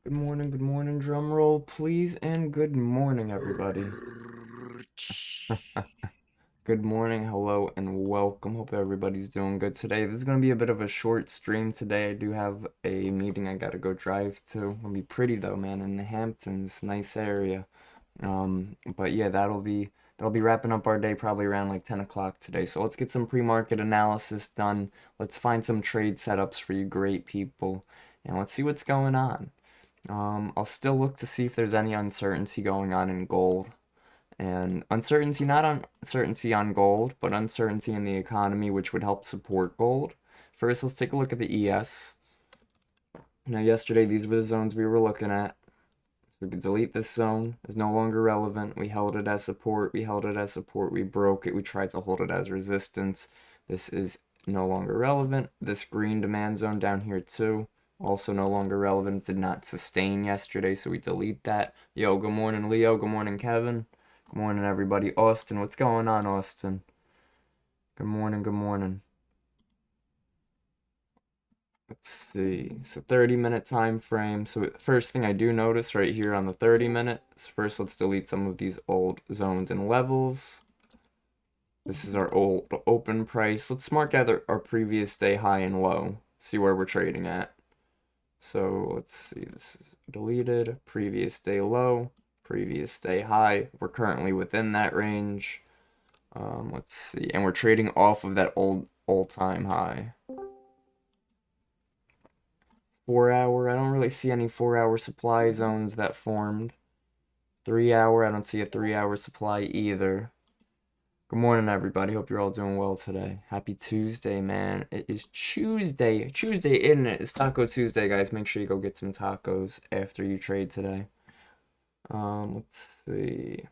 Good morning, drum roll, please, and good morning, everybody. Good morning, hello, and welcome. Hope everybody's doing good today. This is going to be a bit of a short stream today. I do have a meeting I gotta go drive to. It'll be pretty though, man, in the Hamptons, nice area. But yeah, that'll be wrapping up our day probably around like 10 o'clock today. So let's get some pre-market analysis done. Let's find some trade setups for you great people, and let's see what's going on. I'll still look to see if there's any uncertainty going on in gold. And uncertainty, not uncertainty on gold, but uncertainty in the economy, which would help support gold. First, let's take a look at the ES. Now, yesterday, these were the zones we were looking at. So we could delete this zone. It's no longer relevant. We held it as support. We held it as support. We broke it. We tried to hold it as resistance. This is no longer relevant. This green demand zone down here, too. Also no longer relevant, did not sustain yesterday, so we delete that. Yo, good morning, Leo. Good morning, Kevin. Good morning, everybody. Austin, what's going on, Austin? Good morning, good morning. Let's see. So 30-minute time frame. So first thing I do notice right here on the 30 minutes, first let's delete some of these old zones and levels. This is our old open price. Let's mark out our previous day high and low. See where we're trading at. So let's see, this is deleted, previous day low, previous day high. We're currently within that range. Let's see, and we're trading off of that all-time high. 4-hour, I don't really see any 4-hour supply zones that formed. 3-hour, I don't see a 3-hour supply either. Good morning, everybody. Hope you're all doing well today. Happy Tuesday, man. It is Tuesday. Tuesday, isn't it? It's Taco Tuesday, guys. Make sure you go get some tacos after you trade today. Let's see.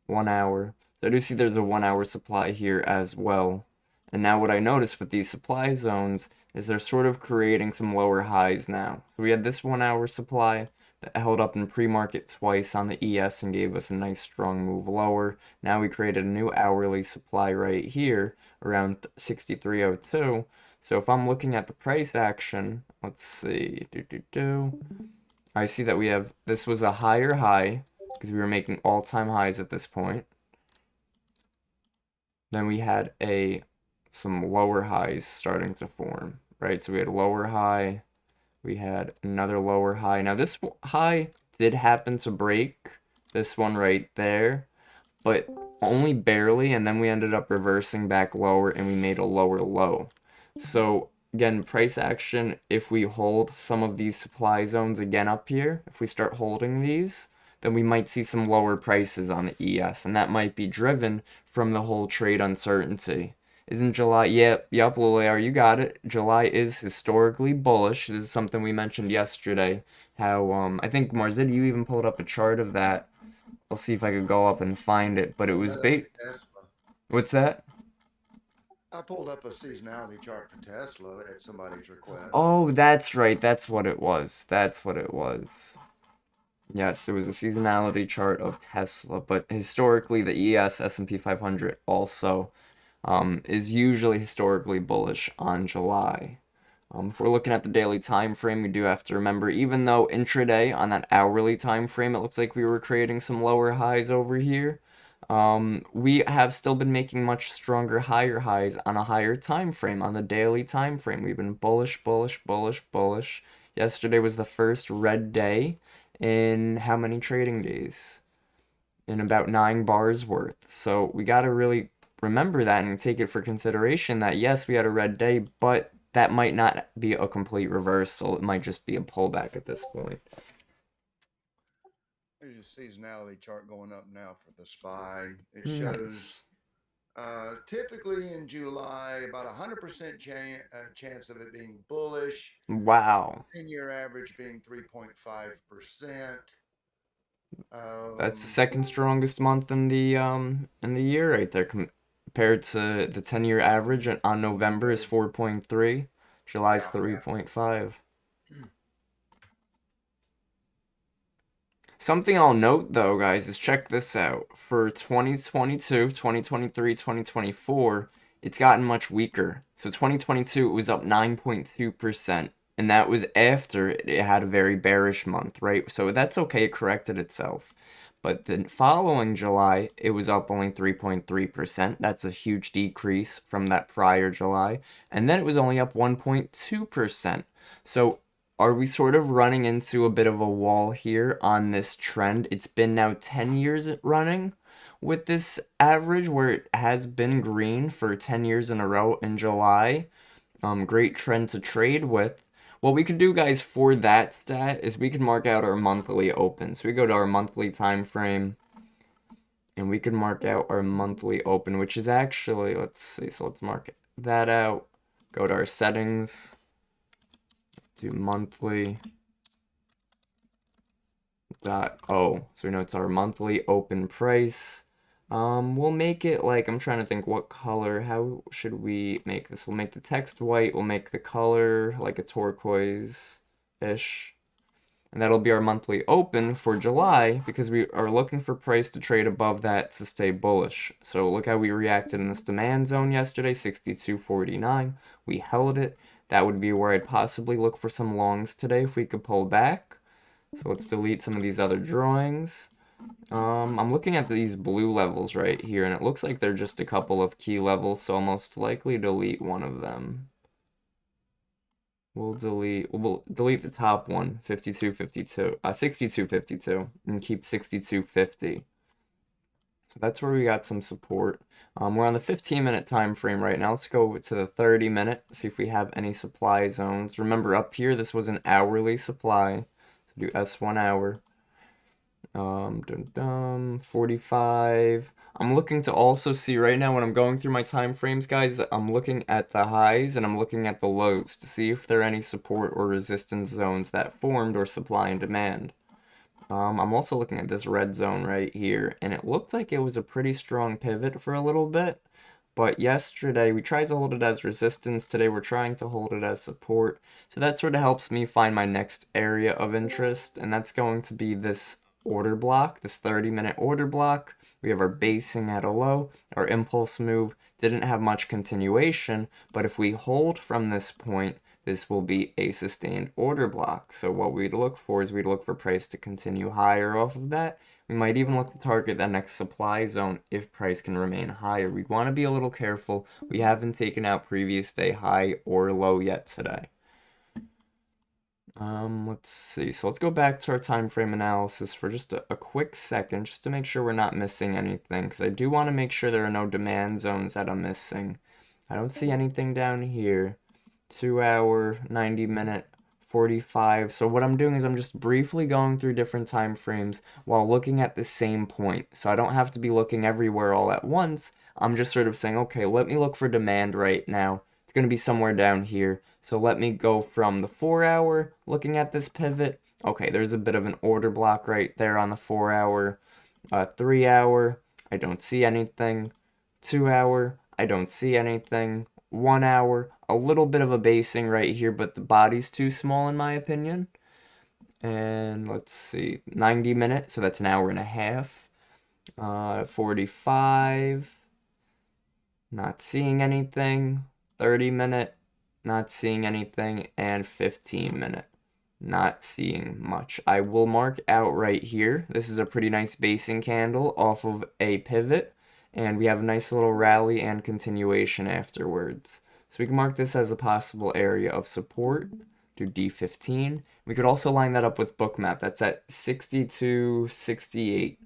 1 hour. So I do see there's a 1-hour supply here as well. And now what I noticed with these supply zones is they're sort of creating some lower highs now. So we had this 1-hour supply that held up in pre-market twice on the ES and gave us a nice strong move lower. Now we created a new hourly supply right here around 63.02. So if I'm looking at the price action, let's see, I see that we have, this was a higher high because we were making all-time highs at this point. Then we had some lower highs starting to form, right? So we had a lower high, we had another lower high. Now this high did happen to break, this one right there, but only barely, and then we ended up reversing back lower and we made a lower low. So again, price action, if we hold some of these supply zones again up here, if we start holding these, then we might see some lower prices on the ES, and that might be driven from the whole trade uncertainty. Isn't July? Yep, Lilaire, you got it. July is historically bullish. This is something we mentioned yesterday. How, I think, Marzid, you even pulled up a chart of that. I'll see if I could go up and find it, but it was bait. Tesla. What's that? I pulled up a seasonality chart for Tesla at somebody's request. Oh, that's right. That's what it was. That's what it was. Yes, it was a seasonality chart of Tesla, but historically the ES S&P 500 also is usually historically bullish on July. If we're looking at the daily time frame, we do have to remember, even though intraday on that hourly time frame, it looks like we were creating some lower highs over here. We have still been making much stronger higher highs on a higher time frame, on the daily time frame. We've been bullish, bullish, bullish, bullish. Yesterday was the first red day in how many trading days? In about 9 bars worth. So we got to really remember that and take it for consideration that yes, we had a red day, but that might not be a complete reversal. It might just be a pullback at this point. There's a seasonality chart going up now for the SPY. It Nice. shows typically in July about 100% chance of it being bullish. Wow. 10-year average being 3.5%. That's the second strongest month in the year right there compared to the 10-year average on November is 4.3, July's Yeah, 3.5. Something I'll note though, guys, is check this out. For 2022, 2023, 2024, it's gotten much weaker. So 2022 it was up 9.2%. and that was after it had a very bearish month, right? So that's okay, it corrected itself. But the following July, it was up only 3.3%. That's a huge decrease from that prior July. And then it was only up 1.2%. So are we sort of running into a bit of a wall here on this trend? It's been now 10 years running with this average where it has been green for 10 years in a row in July. Great trend to trade with. What we could do, guys, for that stat is we can mark out our monthly open. So we go to our monthly time frame, and we can mark out our monthly open, which is actually, let's see, so let's mark that out. Go to our settings, do monthly dot O. So we know it's our monthly open price. We'll make it like, I'm trying to think what color, how should we make this? We'll make the text white, we'll make the color like a turquoise-ish. And that'll be our monthly open for July because we are looking for price to trade above that to stay bullish. So look how we reacted in this demand zone yesterday, 62.49. We held it. That would be where I'd possibly look for some longs today if we could pull back. So let's delete some of these other drawings. I'm looking at these blue levels right here, and it looks like they're just a couple of key levels, so I'll most likely delete one of them. We'll delete the top one, 62.52, and keep 62.50. So that's where we got some support. We're on the 15-minute time frame right now. Let's go to the 30-minute, see if we have any supply zones. Remember, up here, this was an hourly supply. So do S1 hour. 45. I'm looking to also see right now when I'm going through my time frames, guys, I'm looking at the highs and I'm looking at the lows to see if there are any support or resistance zones that formed or supply and demand. I'm also looking at this red zone right here, and it looked like it was a pretty strong pivot for a little bit. But yesterday, we tried to hold it as resistance. Today, we're trying to hold it as support. So that sort of helps me find my next area of interest, and that's going to be this order block, this 30-minute order block. We have our basing at a low. Our impulse move didn't have much continuation, but if we hold from this point, this will be a sustained order block. So what we'd look for is we'd look for price to continue higher off of that. We might even look to target the next supply zone if price can remain higher. We'd want to be a little careful. We haven't taken out previous day high or low yet today. Let's see. So let's go back to our time frame analysis for just a quick second, just to make sure we're not missing anything, because I do want to make sure there are no demand zones that I'm missing. I don't see anything down here. 2 hour, 90-minute, 45. So what I'm doing is I'm just briefly going through different time frames while looking at the same point. So I don't have to be looking everywhere all at once. I'm just sort of saying, okay, let me look for demand right now. It's going to be somewhere down here. So let me go from the 4 hour, looking at this pivot. Okay, there's a bit of an order block right there on the 4 hour. 3 hour, I don't see anything. 2 hour, I don't see anything. 1 hour, a little bit of a basing right here, but the body's too small in my opinion. And let's see, 90-minute, so that's an hour and a half. 45, not seeing anything. 30-minute, not seeing anything. And 15-minute, not seeing much. I will mark out right here. This is a pretty nice basing candle off of a pivot, and we have a nice little rally and continuation afterwards. So we can mark this as a possible area of support. Do D15. We could also line that up with Bookmap. That's at 62.68.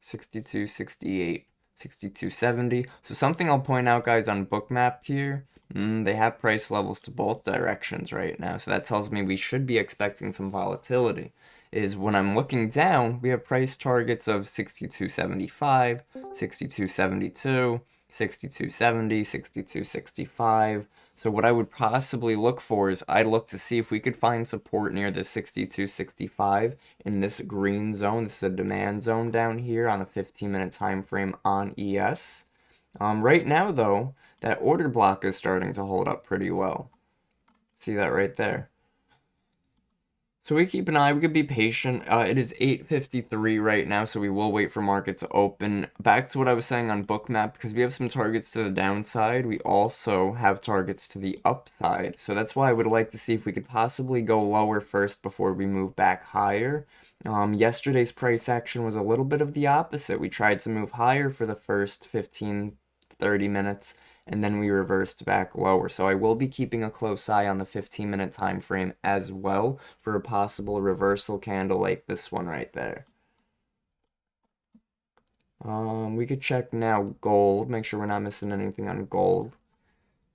62.68. 62.70. So something I'll point out, guys, on Bookmap here, they have price levels to both directions right now. So that tells me we should be expecting some volatility. Is when I'm looking down, we have price targets of 62.75, 62.72, 62.70, 62.65. So what I would possibly look for is I'd look to see if we could find support near the 62.65 in this green zone. This is a demand zone down here on a 15-minute time frame on ES. Right now, though, that order block is starting to hold up pretty well. See that right there? So So we keep an eye, we could be patient. It is 8:53 right now, so we will wait for market to open. Back to what I was saying on Bookmap, because we have some targets to the downside, we also have targets to the upside. So that's why I would like to see if we could possibly go lower first before we move back higher. Yesterday's price action was a little bit of the opposite. We tried to move higher for the first 15, 30 minutes, and then we reversed back lower. So I will be keeping a close eye on the 15-minute time frame as well for a possible reversal candle like this one right there. We could check now gold, make sure we're not missing anything on gold.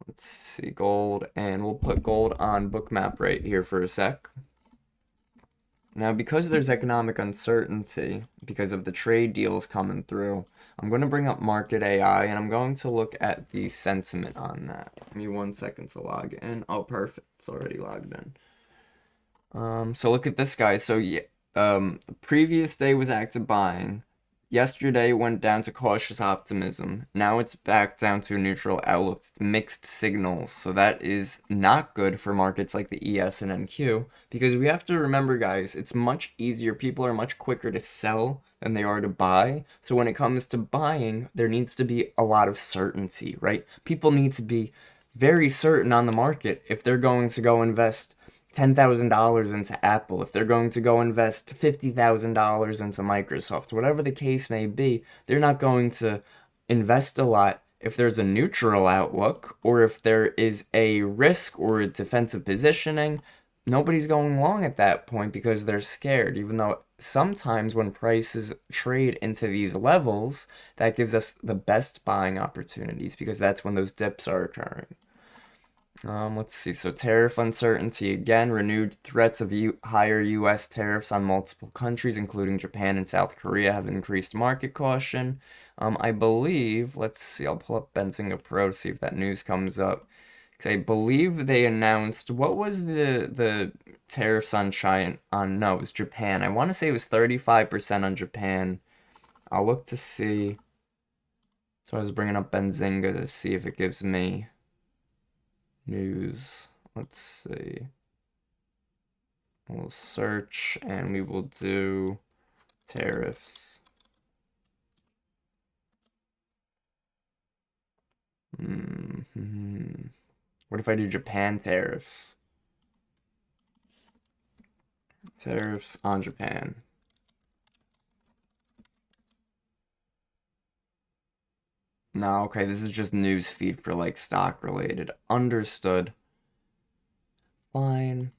Let's see, gold, and we'll put gold on Bookmap right here for a sec. Now, because there's economic uncertainty, because of the trade deals coming through, I'm going to bring up Market AI, and I'm going to look at the sentiment on that. Give me 1 second to log in. Oh, perfect. It's already logged in. So look at this, guys. So, yeah, the previous day was active buying. Yesterday went down to cautious optimism. Now it's back down to a neutral outlook. It's mixed signals. So that is not good for markets like the ES and NQ, because we have to remember, guys, it's much easier. People are much quicker to sell than they are to buy. So when it comes to buying, there needs to be a lot of certainty, right? People need to be very certain on the market if they're going to go invest $10,000 into Apple, if they're going to go invest $50,000 into Microsoft, whatever the case may be, they're not going to invest a lot if there's a neutral outlook or if there is a risk or a defensive positioning. Nobody's going long at that point because they're scared, even though sometimes when prices trade into these levels, that gives us the best buying opportunities because that's when those dips are occurring. Let's see. So tariff uncertainty again, renewed threats of higher U.S. tariffs on multiple countries, including Japan and South Korea, have increased market caution. I believe, let's see, I'll pull up Benzinga Pro to see if that news comes up. Because I believe they announced, what was the tariffs on China, no, it was Japan. I want to say it was 35% on Japan. I'll look to see. So I was bringing up Benzinga to see if it gives me news. Let's see. We'll search and we will do tariffs. What if I do Japan tariffs? Tariffs on Japan. No, okay, this is just news feed for like stock related. Understood. Fine.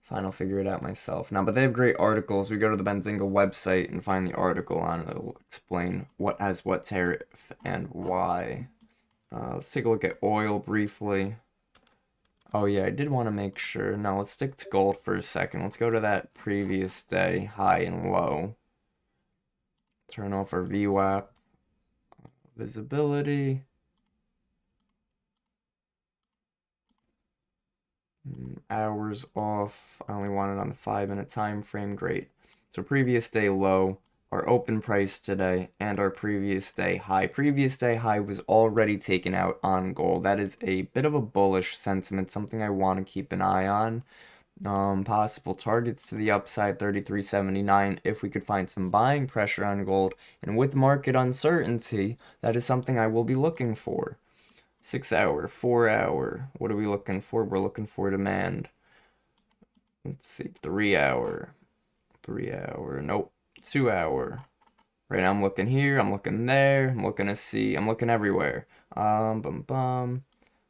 Fine, I'll figure it out myself now. But they have great articles. We go to the Benzinga website and find the article on it. It'll explain what has what tariff and why. Let's take a look at oil briefly. Oh yeah, I did want to make sure. No, let's stick to gold for a second. Let's go to that previous day, high and low. Turn off our VWAP. Visibility. Hours off. I only want it on the 5-minute time frame. Great. So previous day low, our open price today, and our previous day high. Previous day high was already taken out on gold. That is a bit of a bullish sentiment, something I want to keep an eye on. Possible targets to the upside, 33.79 if we could find some buying pressure on gold. And with market uncertainty, that is something I will be looking for. 6 hour, 4 hour. What are we looking for? We're looking for demand. Let's see, 3 hour. 3 hour. Nope. 2 hour. Right now I'm looking here, I'm looking there, I'm looking to see, I'm looking everywhere.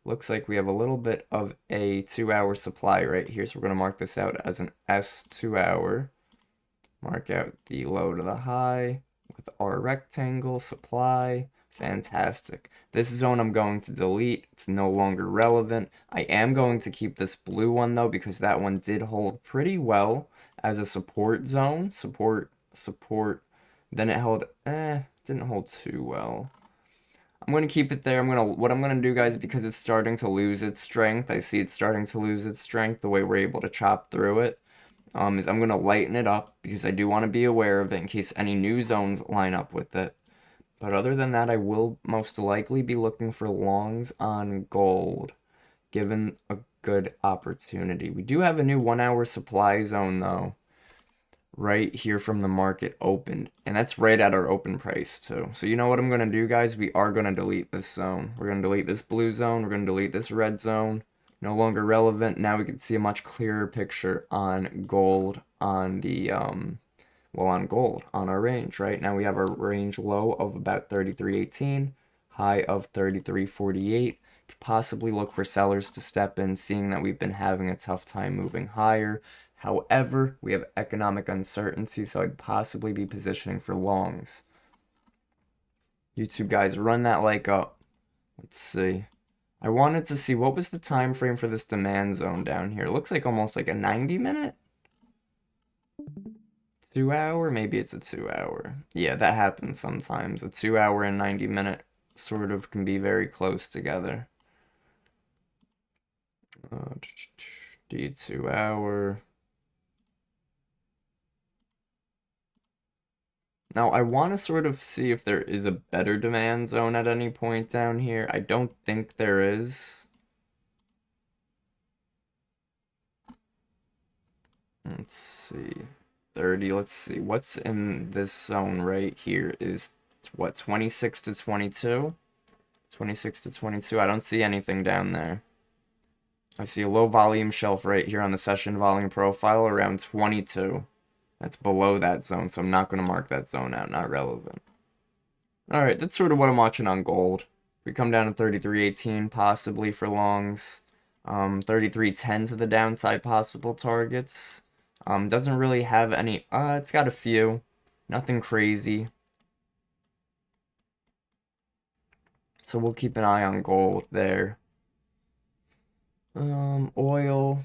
Looks like we have a little bit of a 2-hour supply right here, so we're going to mark this out as an S2 hour. Mark out the low to the high with our rectangle supply. Fantastic. This zone I'm going to delete. It's no longer relevant. I am going to keep this blue one though because that one did hold pretty well as a support zone. Support. Then it held, didn't hold too well. I'm going to keep it there. What I'm going to do, guys, because it's starting to lose its strength, I see it's starting to lose its strength, the way we're able to chop through it, is I'm going to lighten it up because I do want to be aware of it in case any new zones line up with it. But other than that, I will most likely be looking for longs on gold, given a good opportunity. We do have a new 1 hour supply zone though, right here from the market opened, and that's right at our open price too. So you know what I'm going to do, guys? We are going to delete this zone. We're going to delete this blue zone. We're going to delete this red zone. No longer relevant. Now we can see a much clearer picture on gold on the well, on gold on our range. Right now we have our range low of about 33.18, high of 33.48. Could possibly look for sellers to step in, seeing that we've been having a tough time moving higher. However, we have economic uncertainty, so I'd possibly be positioning for longs. YouTube guys, run that like up. Let's see. I wanted to see what was the time frame for this demand zone down here. It looks like almost like a 90-minute? 2 hour? Maybe it's a 2 hour. Yeah, that happens sometimes. A 2 hour and 90-minute sort of can be very close together. D 2 hour. Now, I want to sort of see if there is a better demand zone at any point down here. I don't think there is. Let's see. 30, let's see. What's in this zone right here is, what, 26 to 22? 26 to 22. I don't see anything down there. I see a low volume shelf right here on the session volume profile around 22. That's below that zone, so I'm not going to mark that zone out. Not relevant. Alright, that's sort of what I'm watching on gold. We come down to 33.18 possibly for longs. 33.10 to the downside possible targets. Doesn't really have any... it's got a few. Nothing crazy. So we'll keep an eye on gold there. Oil.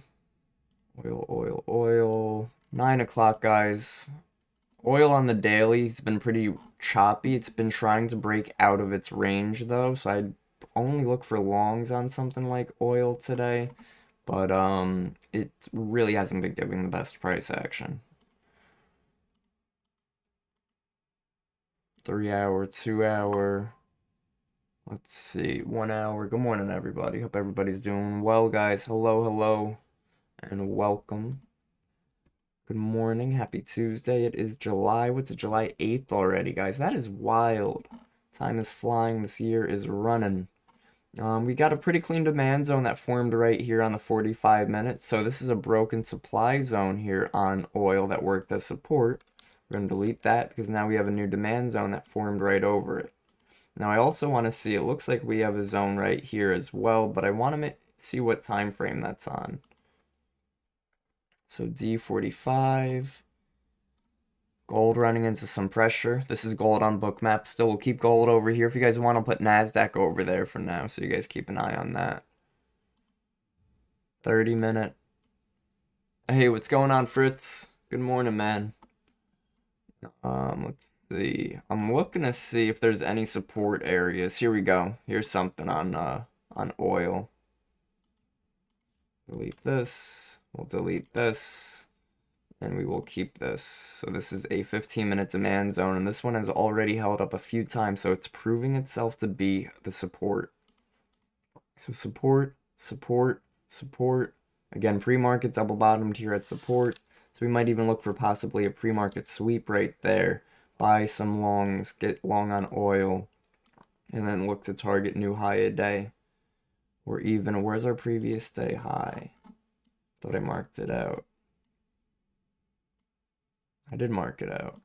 Oil. 9 o'clock, guys. Oil on the daily has been pretty choppy. It's been trying to break out of its range, though, so I'd only look for longs on something like oil today. But, it really hasn't been giving the best price action. 3 hour, 2 hour. Let's see, 1 hour. Good morning, everybody. Hope everybody's doing well, guys. Hello, and welcome. Good morning. Happy Tuesday. It is July. What's it? July 8th already, guys. That is wild. Time is flying. This year is running. We got a pretty clean demand zone that formed right here on the 45 minutes. So this is a broken supply zone here on oil that worked as support. We're going to delete that because now we have a new demand zone that formed right over it. Now I also want to see, it looks like we have a zone right here as well, but I want to see what time frame that's on. So D45, gold running into some pressure. This is gold on Bookmap. Still, we'll keep gold over here. If you guys want to put NASDAQ over there for now, so you guys keep an eye on that. 30-minute. Hey, what's going on, Fritz? Good morning, man. Let's see. I'm looking to see if there's any support areas. Here we go. Here's something on oil. Delete this. We'll delete this, and we will keep this. So this is a 15-minute demand zone, and this one has already held up a few times, so it's proving itself to be the support. So support. Again, pre-market double bottomed here at support, so we might even look for possibly a pre-market sweep right there. Buy some longs, get long on oil, and then look to target new high a day. Or even, where's our previous day high? Thought I marked it out. I did mark it out.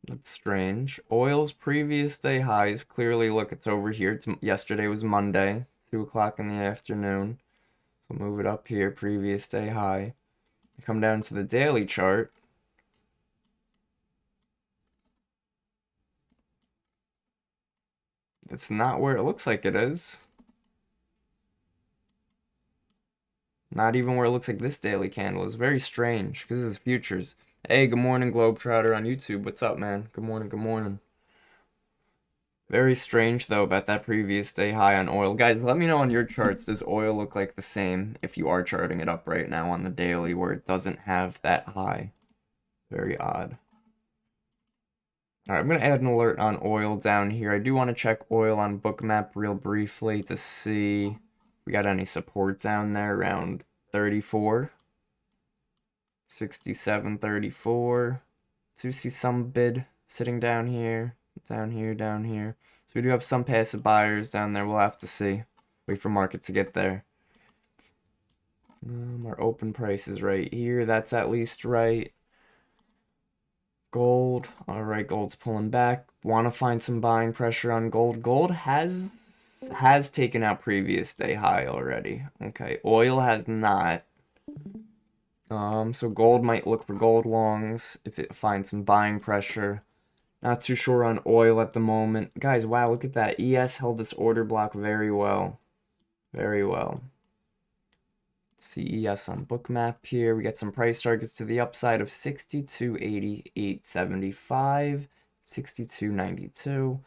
That's strange. Oil's previous day highs, clearly, look, it's over here. Yesterday was Monday, 2 o'clock in the afternoon. So move it up here, previous day high. Come down to the daily chart. That's not where it looks like it is. Not even where it looks like this daily candle is. Very strange, because this is futures. Hey, good morning, Globetrotter on YouTube. What's up, man? Good morning. Very strange, though, about that previous day high on oil. Guys, let me know on your charts, does oil look like the same if you are charting it up right now on the daily where it doesn't have that high? Very odd. Alright, I'm going to add an alert on oil down here. I do want to check oil on Bookmap real briefly to see if we got any support down there around 34. 67, 34. Do see some bid sitting down here, down here, down here. So we do have some passive buyers down there. We'll have to see. Wait for market to get there. Our open price is right here. That's at least right. Gold. Alright, gold's pulling back. Want to find some buying pressure on gold. Gold has taken out previous day high already. Okay, oil has not. So gold might look for gold longs if it finds some buying pressure. Not too sure on oil at the moment. Guys, wow, look at that. ES held this order block very well. Very well. CES on Bookmap here. We get some price targets to the upside of 62.80, 875, 62.92.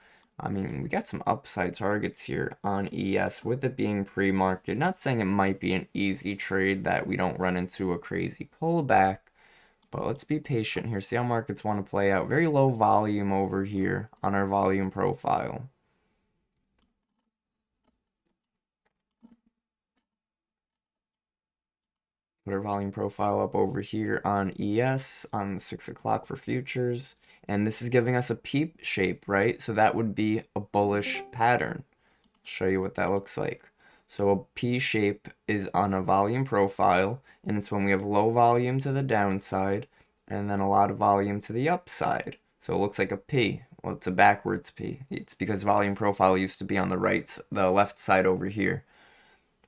I mean, we got some upside targets here on ES with it being pre-market. Not saying it might be an easy trade that we don't run into a crazy pullback, but let's be patient here. See how markets want to play out. Very low volume over here on our volume profile. Put our volume profile up over here on ES on the 6 o'clock for futures. And this is giving us a peep shape, right? So that would be a bullish pattern. I'll show you what that looks like. So a P shape is on a volume profile, and it's when we have low volume to the downside, and then a lot of volume to the upside. So it looks like a P. Well, it's a backwards P. It's because volume profile used to be on the left side over here.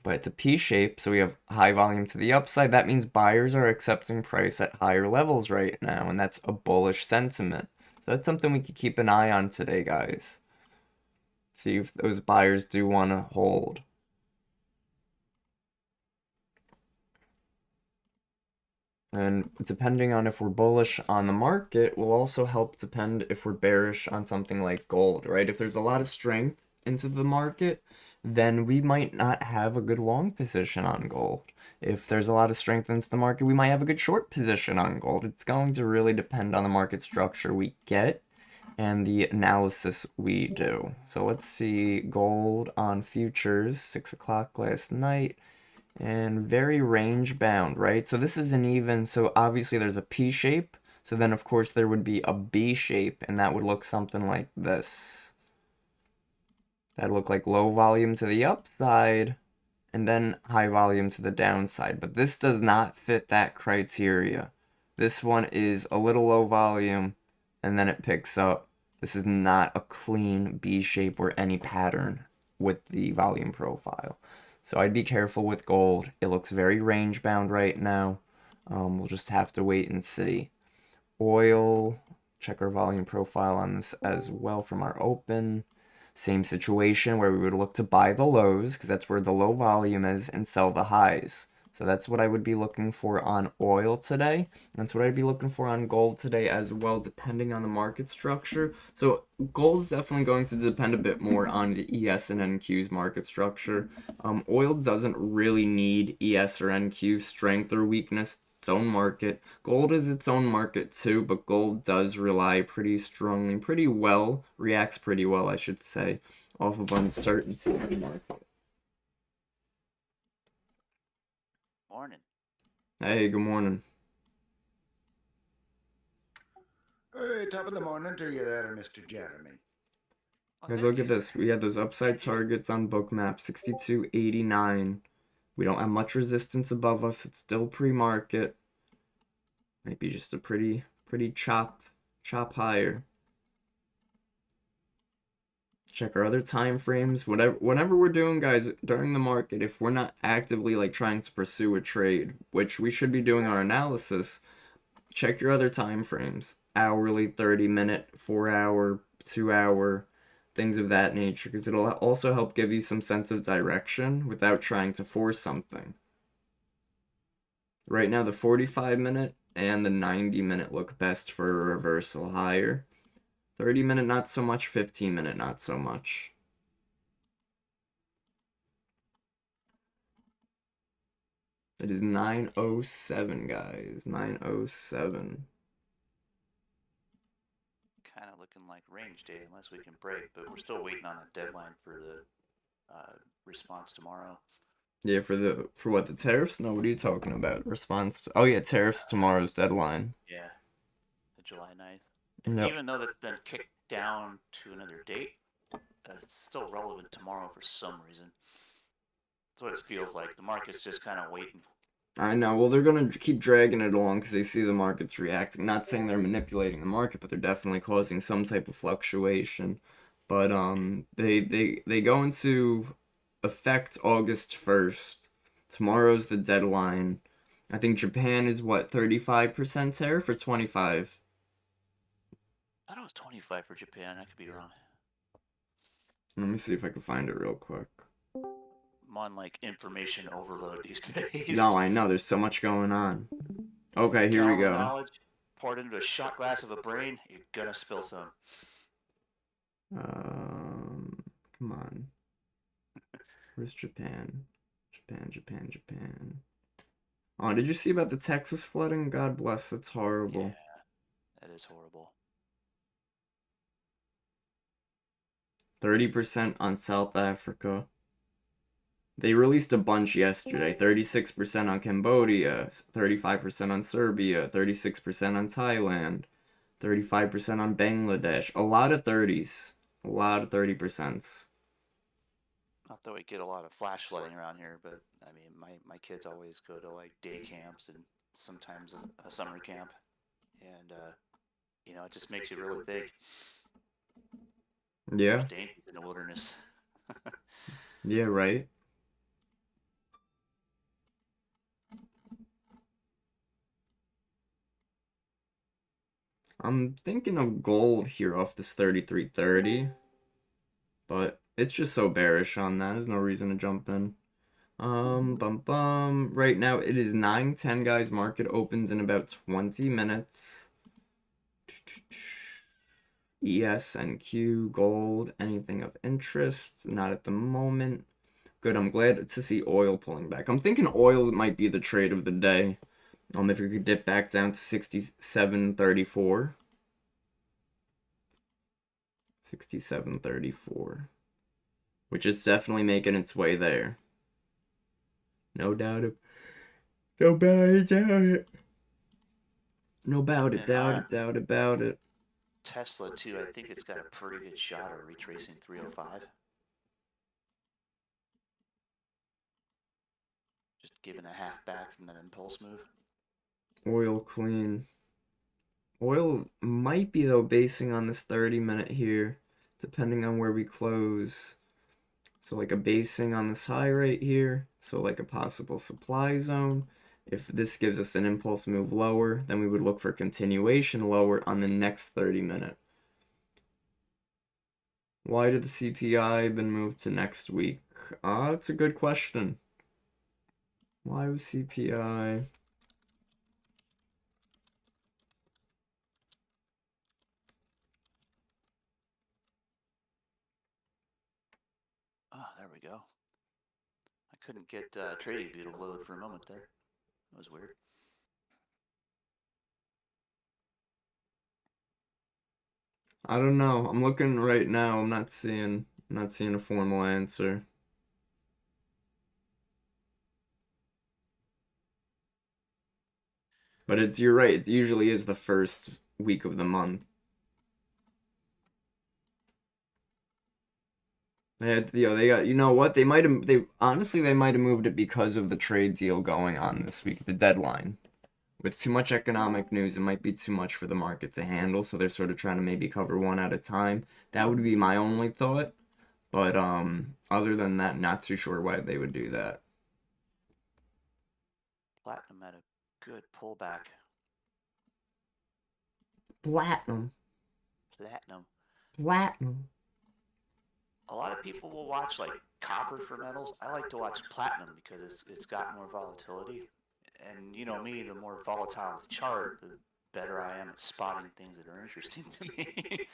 But it's a P shape, so we have high volume to the upside. That means buyers are accepting price at higher levels right now, and that's a bullish sentiment. So that's something we could keep an eye on today, guys. See if those buyers do want to hold. And depending on if we're bullish on the market will also help depend if we're bearish on something like gold, right? If there's a lot of strength into the market, then we might not have a good long position on gold. If there's a lot of strength into the market, we might have a good short position on gold. It's going to really depend on the market structure we get and the analysis we do. So let's see gold on futures, 6 o'clock last night. And very range bound, right? So this isn't even, so obviously there's a P shape. So then of course there would be a B shape, and that would look something like this. That'd look like low volume to the upside, and then high volume to the downside. But this does not fit that criteria. This one is a little low volume, and then it picks up. This is not a clean B shape or any pattern with the volume profile. So I'd be careful with gold. It looks very range bound right now. We'll just have to wait and see. Oil, check our volume profile on this as well from our open. Same situation where we would look to buy the lows because that's where the low volume is and sell the highs. So that's what I would be looking for on oil today. That's what I'd be looking for on gold today as well, depending on the market structure. So gold is definitely going to depend a bit more on the ES and NQ's market structure. Oil doesn't really need ES or NQ strength or weakness. It's its own market. Gold is its own market too, but gold does rely pretty strongly, reacts pretty well, I should say, off of uncertainty in the market. Morning. Hey, good morning. Hey, top of the morning to you there, Mr. Jeremy. Oh, Guys, thank look you, at this. sir. We had those upside targets on Bookmap, 62.89. We don't have much resistance above us. It's still pre-market. Might be just a pretty chop higher. Check our other time frames. Whatever we're doing, guys, during the market, if we're not actively like trying to pursue a trade, which we should be doing our analysis, check your other time frames. Hourly, 30-minute, 4-hour, 2-hour, things of that nature, because it'll also help give you some sense of direction without trying to force something. Right now, the 45-minute and the 90-minute look best for a reversal higher. 30-minute, not so much. 15-minute, not so much. It is 9:07, guys. 9:07. kind of looking like range day unless we can break, but we're still waiting on a deadline for the response tomorrow. Yeah, for what, the tariffs? No, what are you talking about? Response to, oh yeah, tariffs tomorrow's deadline. Yeah, the July 9th. And Yep. even though that's been kicked down to another date, it's still relevant tomorrow for some reason. That's what it feels like. The market's just kind of waiting. I know. Well, they're gonna keep dragging it along because they see the market's reacting. Not saying they're manipulating the market, but they're definitely causing some type of fluctuation. But they go into effect August 1st. Tomorrow's the deadline. I think Japan is what, 35% tariff or 25? I thought it was 25 for Japan. I could be wrong. Let me see if I can find it real quick. I'm on like information overload these days. No, I know. There's so much going on. Okay, here we Gallon of go. knowledge poured into a shot glass of a brain, you're gonna spill some. Come on. Where's Japan? Japan. Oh, did you see about the Texas flooding? God bless, that's horrible. Yeah, that is horrible. 30% on South Africa. They released a bunch yesterday. 36% on Cambodia, 35% on Serbia, 36% on Thailand, 35% on Bangladesh. A lot of 30s. A lot of 30%. Not that we get a lot of flash flooding around here, but I mean, my kids always go to like day camps and sometimes a summer camp, and it just makes you really think. Yeah. There's dangers in the wilderness. Yeah, right. I'm thinking of gold here off this 33.30, but it's just so bearish on that. There's no reason to jump in. Right now it is 9:10, guys. Market opens in about 20 minutes. ES and Q, gold, anything of interest? Not at the moment. Good, I'm glad to see oil pulling back. I'm thinking oil might be the trade of the day. If we could dip back down to 67.34. 67.34. Which is definitely making its way there. No doubt it. No doubt it. No doubt it, doubt about it. Tesla too. I think it's got a pretty good shot of retracing 305. Just giving a half back from that impulse move. Oil clean. Oil might be, though, basing on this 30-minute here, depending on where we close. So like a basing on this high right here, so like a possible supply zone. If this gives us an impulse move lower, then we would look for continuation lower on the next 30-minute. Why did the CPI been moved to next week? It's a good question. Why was CPI? Oh, there we go. I couldn't get Trading View to load for a moment there. That was weird. I don't know. I'm looking right now. I'm not seeing a formal answer. But you're right. It usually is the first week of the month. They got, you know what? They might have, honestly, they might have moved it because of the trade deal going on this week, the deadline. With too much economic news, it might be too much for the market to handle, so they're sort of trying to maybe cover one at a time. That would be my only thought. But other than that, not too sure why they would do that. Platinum had a good pullback. Platinum. A lot of people will watch like copper for metals. I like to watch platinum because it's got more volatility. And you know me, the more volatile the chart, the better I am at spotting things that are interesting to me.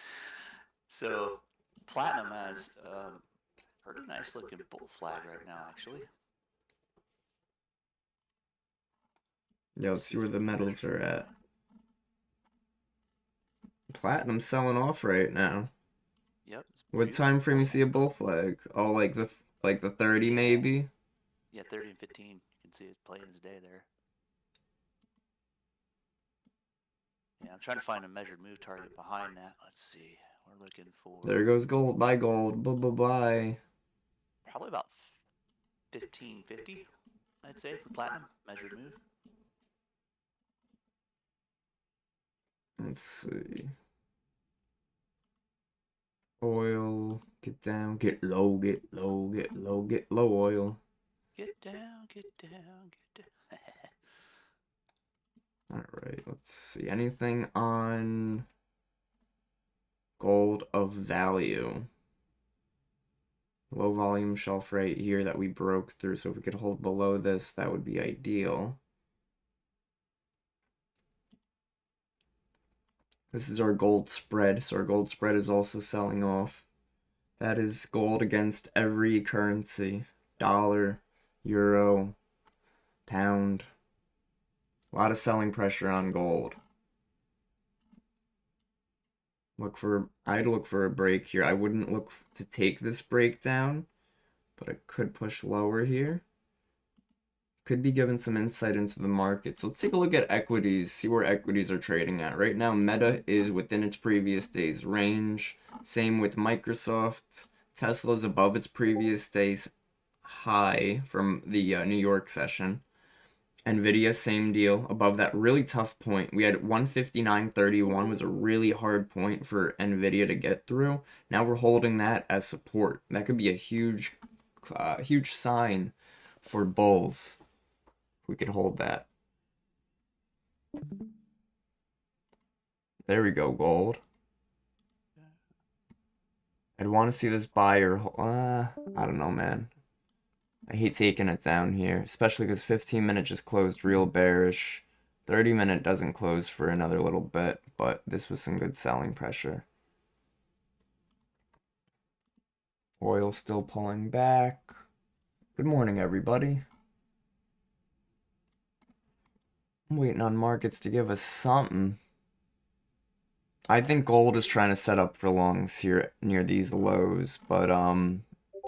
So platinum has a pretty nice looking bull flag right now, actually. Yeah, let's see where the metals are at. Platinum selling off right now. Yep. It's What time frame you see a beautiful. bull flag? Oh, like the 30 Yeah. maybe? Yeah, 30 and 15. You can see it's playing his day there. Yeah, I'm trying to find a measured move target behind that. Let's see. We're looking There for goes gold. Buy gold. Bye. probably about 1550, I'd say, for platinum measured move. Let's see. Oil. Get down. Get low. Get low. Get low. Get low oil. Get down, get down, get down. Alright, let's see. Anything on gold of value? Low volume shelf right here that we broke through. So if we could hold below this, that would be ideal. This is our gold spread. So our gold spread is also selling off. That is gold against every currency. Dollar, euro, pound. A lot of selling pressure on gold. I'd look for a break here. I wouldn't look to take this breakdown, but I could push lower here. Could be given some insight into the markets. Let's take a look at equities, see where equities are trading at. Right now, Meta is within its previous day's range. Same with Microsoft. Tesla's above its previous day's high from the New York session. Nvidia, same deal, above that really tough point. We had 159.31 was a really hard point for Nvidia to get through. Now we're holding that as support. That could be a huge sign for bulls if we could hold that. There we go, gold. I'd want to see this buyer. I don't know, man. I hate taking it down here, especially because 15-minute just closed real bearish. 30-minute doesn't close for another little bit, but this was some good selling pressure. Oil still pulling back. Good morning, everybody. I'm waiting on markets to give us something. I think gold is trying to set up for longs here near these lows, but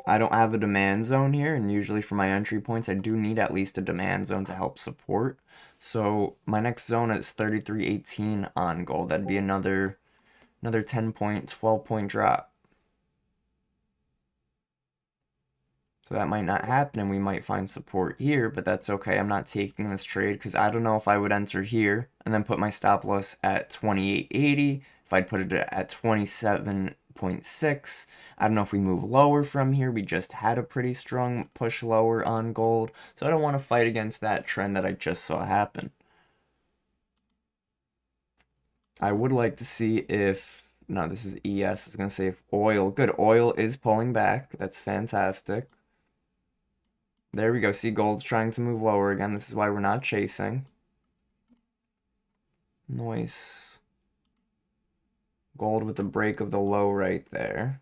I don't have a demand zone here, and usually for my entry points, I do need at least a demand zone to help support. So my next zone is 33.18 on gold. That'd be another 10 point, 12 point drop. So that might not happen, and we might find support here, but that's okay. I'm not taking this trade because I don't know if I would enter here and then put my stop loss at 28.80. If I'd put it at 27.6. I don't know if we move lower from here. We just had a pretty strong push lower on gold. So I don't want to fight against that trend that I just saw happen. I would like to see if, no, this is ES. I was going to say if oil, good, oil is pulling back. That's fantastic. There we go. See, gold's trying to move lower again. This is why we're not chasing. Nice. Gold with the break of the low right there.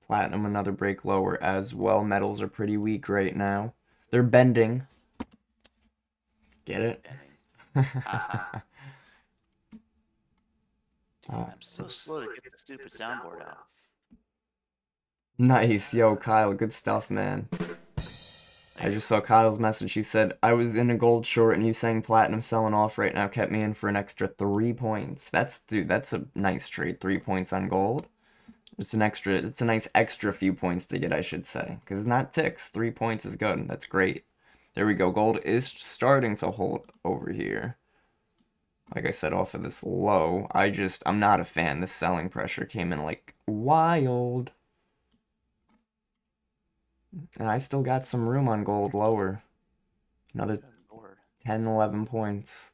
Platinum, another break lower as well. Metals are pretty weak right now. They're bending. Get it? Dude, I'm so slow to get the stupid soundboard out. Nice. Yo, Kyle, good stuff, man. I just saw Kyle's message. He said, I was in a gold short and you saying platinum selling off right now kept me in for an extra 3 points. Dude, that's a nice trade. 3 points on gold. It's a nice extra few points to get, I should say. Because it's not ticks. 3 points is good. That's great. There we go. Gold is starting to hold over here. Like I said, off of this low. I'm not a fan. This selling pressure came in like wild. And I still got some room on gold lower. Another 10, 11 points.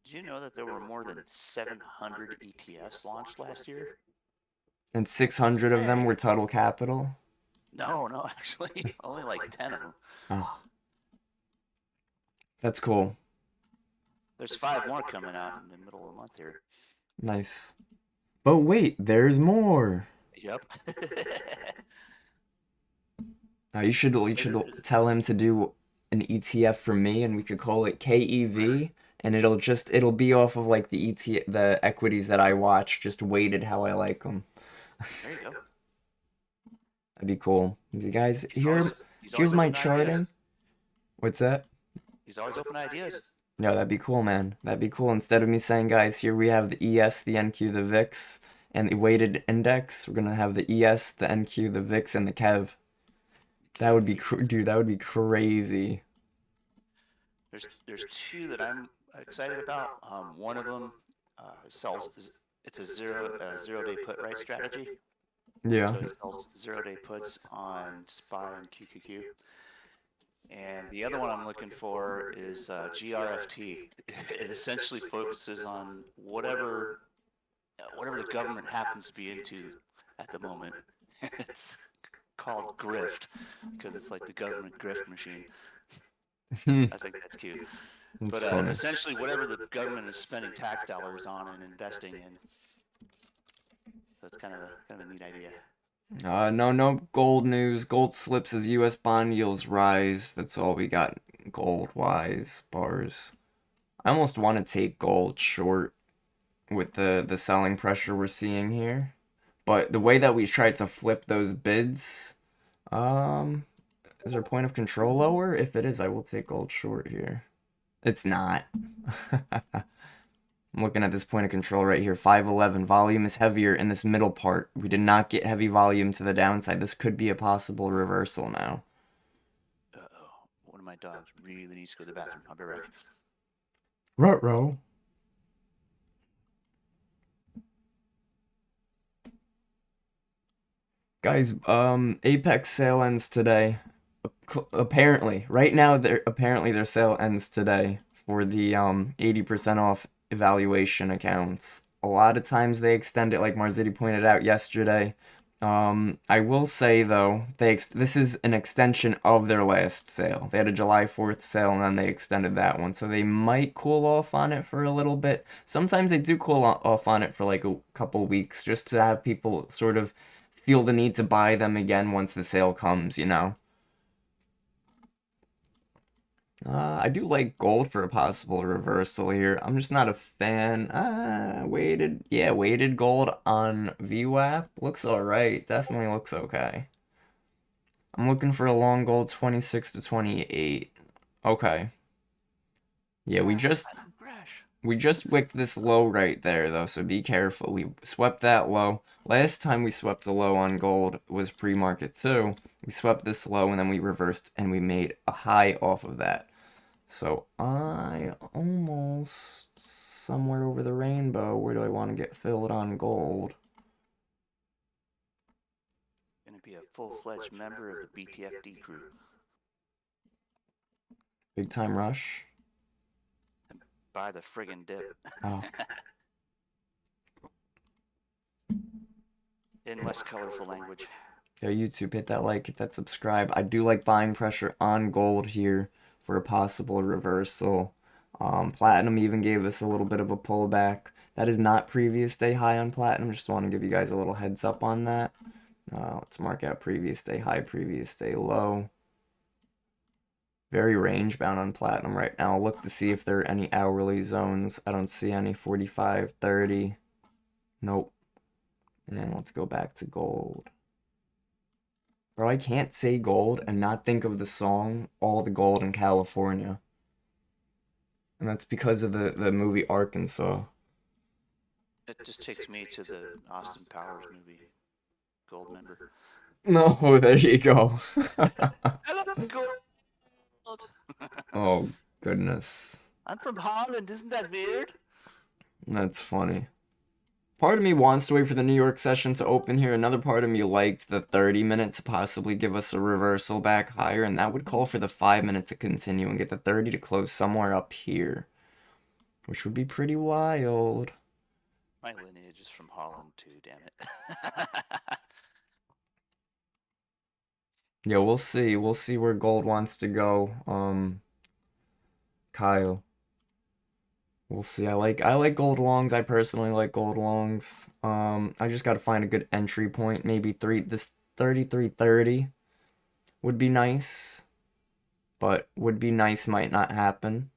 Did you know that there were more than 700 ETFs launched last year? And 600 of them were total capital? No, actually, only like 10 of them. Oh. That's cool. There's 5 more coming out in the middle of the month here. Nice. But wait, there's more. Yep. You should tell him to do an ETF for me, and we could call it KEV, and it'll be off of like the equities that I watch, just weighted how I like them. There you go. That'd be cool. You guys, He's always he's here's always my open to ideas. charting. What's that? He's always open to ideas. Yeah, that'd be cool, man. That'd be cool. Instead of me saying, guys, here we have the ES, the NQ, the VIX, and the weighted index, we're gonna have the ES, the NQ, the VIX, and the KEV. That would be, dude, that would be crazy. There's two that I'm excited about. One of them sells. It's a zero day put right strategy. Yeah. So it sells 0-day puts on SPY and QQQ. And the other one I'm looking for is GRFT. It essentially focuses on whatever the government happens to be into at the moment. It's called grift because it's like the government grift machine. I think that's cute. But it's essentially whatever the government is spending tax dollars on and investing in. So it's kind of a neat idea. No gold news. Gold slips as U.S. bond yields rise. That's all we got gold-wise, bars. I almost want to take gold short with the selling pressure we're seeing here. But the way that we tried to flip those bids, is there a point of control lower? If it is, I will take gold short here. It's not. I'm looking at this point of control right here, 511. Volume is heavier in this middle part. We did not get heavy volume to the downside. This could be a possible reversal now. Uh-oh. One of my dogs really needs to go to the bathroom. I'll be right back. Ruh-roh. Guys, Apex sale ends today. Apparently, right now, their sale ends today for the 80% off evaluation accounts. A lot of times they extend it, like Marziti pointed out yesterday. I will say though, this is an extension of their last sale. They had a July 4th sale and then they extended that one, so they might cool off on it for a little bit. Sometimes they do cool off on it for like a couple weeks, just to have people sort of feel the need to buy them again once the sale comes, you know. I do like gold for a possible reversal here. I'm just not a fan. Weighted gold on VWAP looks alright. Definitely looks okay. I'm looking for a long gold 26 to 28. Okay. Yeah, we just wicked this low right there though, so be careful. We swept that low. Last time we swept a low on gold was pre-market too. We swept this low and then we reversed and we made a high off of that. So I almost somewhere over the rainbow. Where do I want to get filled on gold? Gonna be a full-fledged member of the BTFD crew. Big time rush. And buy the friggin' dip. Oh. In less colorful language. Yeah, YouTube, hit that like, hit that subscribe. I do like buying pressure on gold here for a possible reversal. Platinum even gave us a little bit of a pullback. That is not previous day high on platinum. Just want to give you guys a little heads up on that. Let's mark out previous day high, previous day low. Very range bound on platinum right now. I'll look to see if there are any hourly zones. I don't see any. 45, 30. Nope. And let's go back to gold. Bro, I can't say gold and not think of the song All the Gold in California. And that's because of the movie Arkansas. It just takes me to the Austin Powers movie, Gold Member. No, there you go. I love gold. Oh, goodness. I'm from Holland, isn't that weird? That's funny. Part of me wants to wait for the New York session to open here. Another part of me liked the 30-minute to possibly give us a reversal back higher, and that would call for the 5-minute to continue and get the 30 to close somewhere up here, which would be pretty wild. My lineage is from Holland too, damn it. Yeah, we'll see. We'll see where gold wants to go. Kyle. We'll see. I like gold longs. I personally like gold longs. I just gotta find a good entry point. Maybe this 33.30 would be nice. but would be nice, might not happen.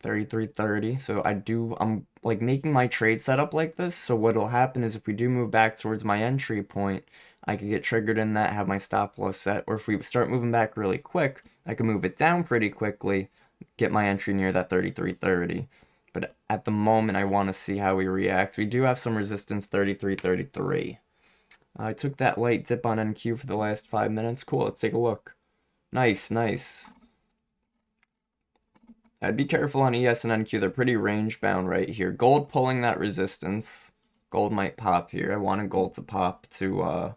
33.30. So I'm like making my trade setup like this. So what'll happen is if we do move back towards my entry point, I could get triggered in that, have my stop loss set. Or if we start moving back really quick, I can move it down pretty quickly, get my entry near that 33.30. But at the moment, I want to see how we react. We do have some resistance, 33.33. I took that light dip on NQ for the last 5 minutes. Cool, let's take a look. Nice, nice. I'd be careful on ES and NQ. They're pretty range bound right here. Gold pulling that resistance. Gold might pop here. I wanted gold to pop to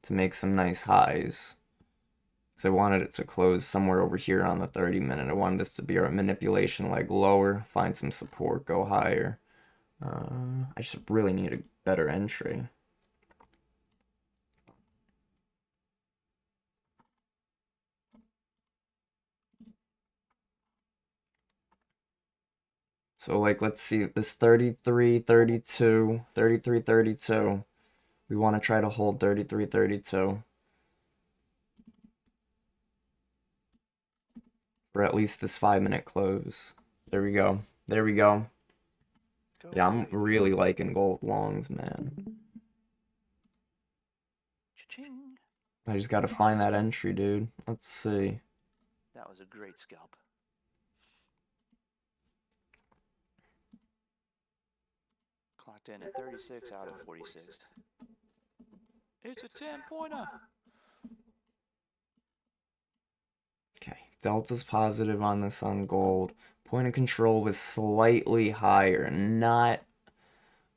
make some nice highs. Because I wanted it to close somewhere over here on the 30-minute. I wanted this to be our manipulation leg lower, find some support, go higher. I just really need a better entry. So like, let's see, this 33.32, 33.32. We want to try to hold 33.32 for at least this 5-minute close. There we go. There we go. Yeah, I'm really liking gold longs, man. Cha-ching. I just gotta find that entry, dude. Let's see. That was a great scalp. Clocked in at 36 out of 46. It's a 10-pointer. Okay, delta's positive on this on gold. Point of control was slightly higher, not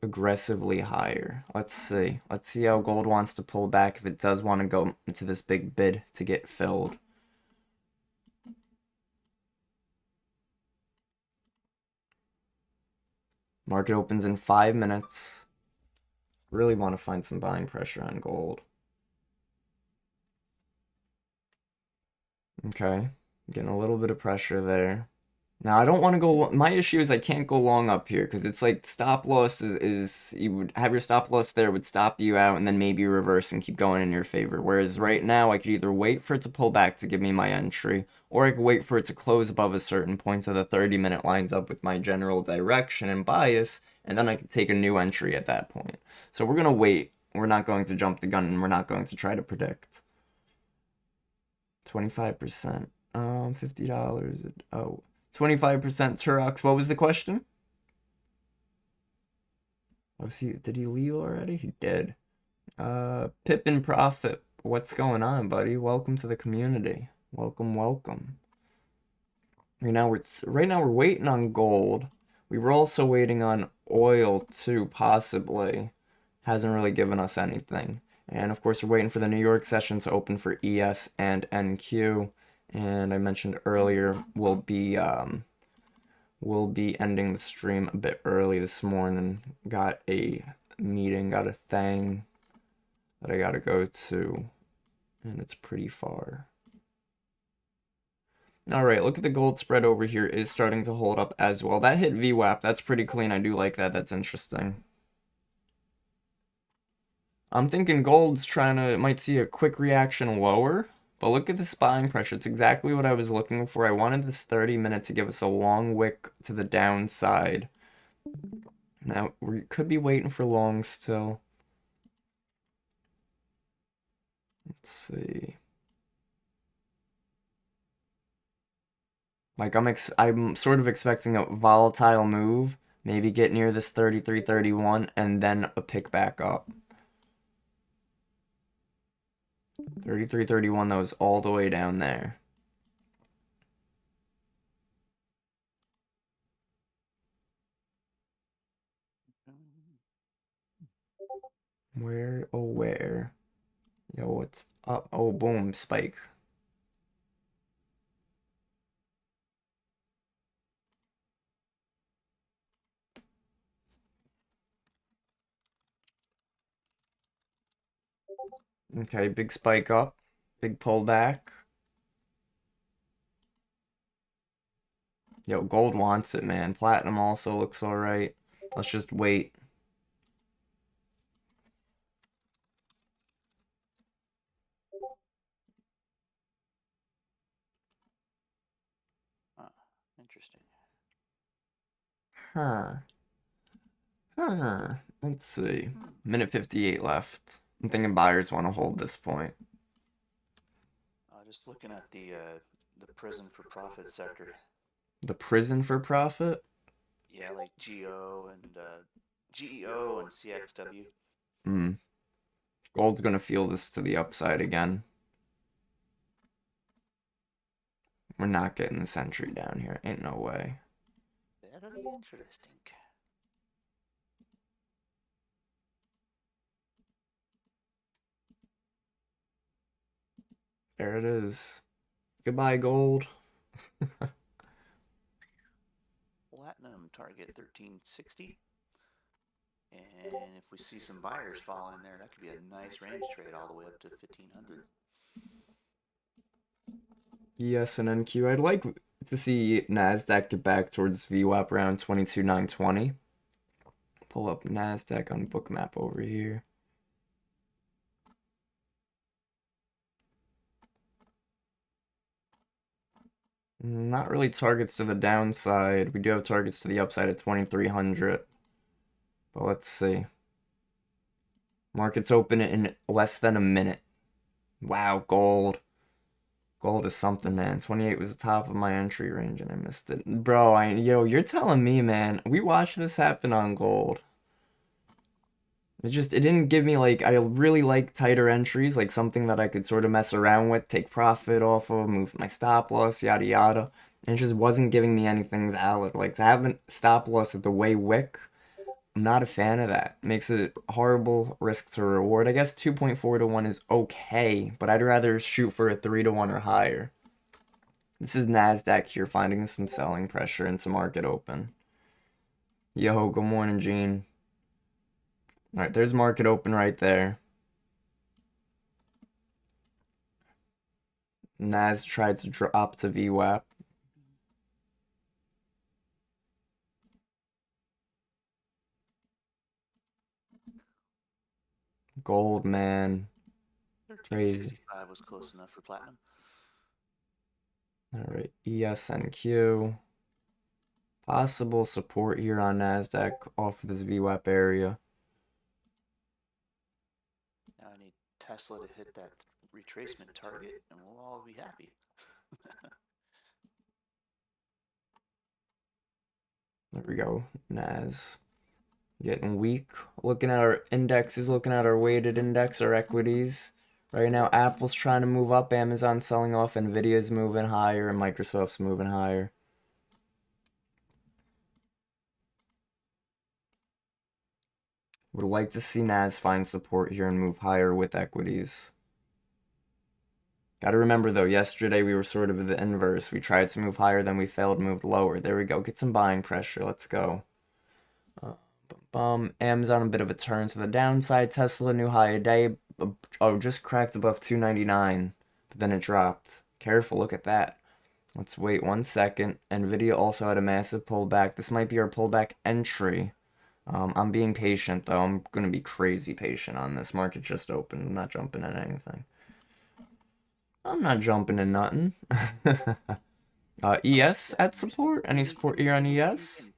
aggressively higher. Let's see. Let's see how gold wants to pull back if it does want to go into this big bid to get filled. Market opens in 5 minutes. Really want to find some buying pressure on gold. Okay, getting a little bit of pressure there. Now, I don't want to go, my issue is I can't go long up here, because it's like stop loss is, you would have your stop loss there, would stop you out, and then maybe reverse and keep going in your favor. Whereas right now, I could either wait for it to pull back to give me my entry, or I could wait for it to close above a certain point so the 30-minute lines up with my general direction and bias, and then I could take a new entry at that point. So we're going to wait. We're not going to jump the gun, and we're not going to try to predict. 25%. $50. Oh. 25% Turox. What was the question? Oh, did he leave already? He did. Pip and Profit. What's going on, buddy? Welcome to the community. Welcome, welcome. Right now we're waiting on gold. We were also waiting on oil too, possibly. Hasn't really given us anything. And of course, we're waiting for the New York session to open for ES and NQ. And I mentioned earlier, we'll be ending the stream a bit early this morning. Got a meeting, got a thing that I gotta go to, and it's pretty far. Alright, look at the gold spread over here is starting to hold up as well. That hit VWAP, that's pretty clean. I do like that, that's interesting. I'm thinking gold's might see a quick reaction lower. But look at this buying pressure. It's exactly what I was looking for. I wanted this 30-minute to give us a long wick to the downside. Now, we could be waiting for long still. Let's see. Like, I'm sort of expecting a volatile move. Maybe get near this 33.31 and then a pick back up. 33.31, that was all the way down there. Where, oh where? Yo, what's up? Oh, boom, spike. Okay, big spike up. Big pullback. Yo, gold wants it, man. Platinum also looks alright. Let's just wait. Huh. Huh. Let's see. Minute 58 left. I'm thinking buyers want to hold this point. Just looking at the prison for profit sector. The prison for profit? Yeah, like GEO and CXW. Hmm. Gold's gonna feel this to the upside again. We're not getting this entry down here. Ain't no way. Very interesting. There it is. Goodbye, gold. Platinum target 1360. And if we see some buyers fall in there, that could be a nice range trade all the way up to 1500. Yes, and NQ. I'd like to see NASDAQ get back towards VWAP around 22,920. Pull up NASDAQ on Bookmap over here. Not really targets to the downside. We do have targets to the upside at 2,300. But let's see. Market's open in less than a minute. Wow, gold. Gold is something, man. 28 was the top of my entry range and I missed it. Bro, yo, you're telling me, man. We watched this happen on gold. It didn't give me, like, I really like tighter entries, like something that I could sort of mess around with, take profit off of, move my stop loss, yada yada. And it just wasn't giving me anything valid. Like, to have a stop loss at the way wick, I'm not a fan of that. Makes it horrible risk to reward. I guess 2.4 to 1 is okay, but I'd rather shoot for a 3 to 1 or higher. This is NASDAQ here, finding some selling pressure into market open. Yo, good morning, Gene. Alright, there's market open right there. Nas tried to drop to VWAP. Gold, man. Crazy. 1365 was close enough for platinum. Alright, ESNQ. Possible support here on NASDAQ off of this VWAP area. Now I need Tesla to hit that retracement target and we'll all be happy. There we go. Nas getting weak. Looking at our indexes, looking at our weighted index, our equities. Right now, Apple's trying to move up, Amazon's selling off, Nvidia's moving higher, and Microsoft's moving higher. Would like to see Nas find support here and move higher with equities. Gotta remember though, yesterday we were sort of the inverse. We tried to move higher, then we failed, moved lower. There we go. Get some buying pressure. Let's go. Amazon a bit of a turn to the downside. Tesla new high a day. Oh, just cracked above 299, but then it dropped. Careful, look at that. Let's wait 1 second. Nvidia also had a massive pullback. This might be our pullback entry. I'm being patient though. I'm gonna be crazy patient on this. Market just opened. I'm not jumping in anything. I'm not jumping in nothing. ES at support? Any support here on ES?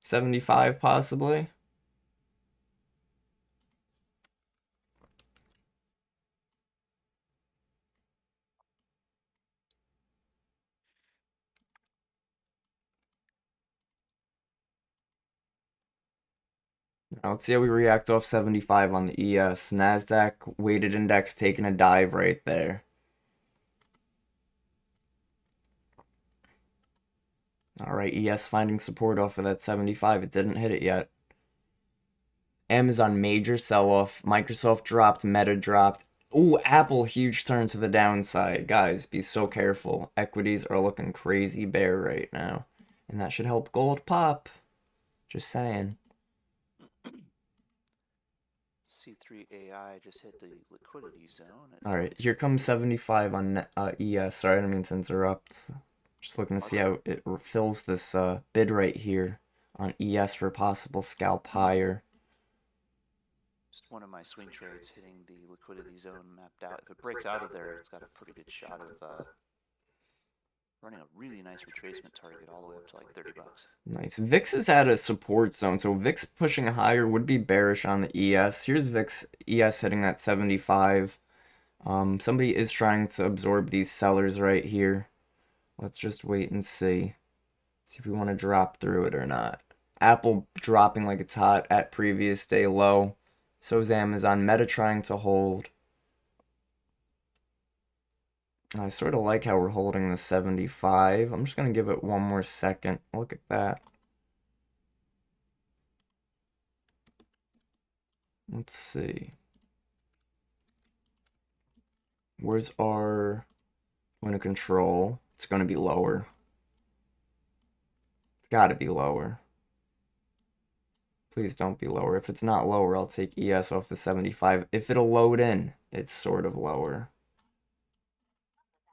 75 possibly. Now let's see how we react off 75 on the ES. NASDAQ weighted index taking a dive right there. Alright, ES finding support off of that 75. It didn't hit it yet. Amazon major sell-off. Microsoft dropped. Meta dropped. Ooh, Apple huge turn to the downside. Guys, be so careful. Equities are looking crazy bear right now. And that should help gold pop. Just saying. C3 AI just hit the liquidity zone. Alright, here comes 75 on ES. Sorry, I didn't mean to interrupt. Just looking to see how it fills this bid right here on ES for possible scalp higher. Just one of my swing trades hitting the liquidity zone mapped out. If it breaks out of there, it's got a pretty good shot of running a really nice retracement target all the way up to like 30 bucks. Nice. VIX is at a support zone, so VIX pushing higher would be bearish on the ES. Here's VIX ES hitting that 75. Somebody is trying to absorb these sellers right here. Let's just wait and see. See if we want to drop through it or not. Apple dropping like it's hot at previous day low. So is Amazon. Meta trying to hold. I sort of like how we're holding the 75. I'm just going to give it one more second. Look at that. Let's see. Where's our point of control? It's going to be lower. It's got to be lower. Please don't be lower. If it's not lower, I'll take ES off the 75. If it'll load in, it's sort of lower.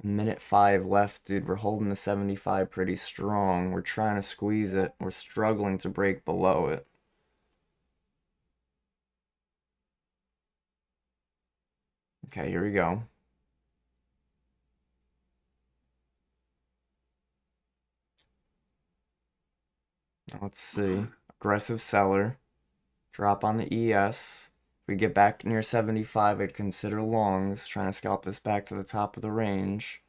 Minute 5 left, dude. We're holding the 75 pretty strong. We're trying to squeeze it. We're struggling to break below it. Okay, here we go. Let's see. Aggressive seller. Drop on the ES. If we get back near 75, I'd consider longs. Trying to scalp this back to the top of the range.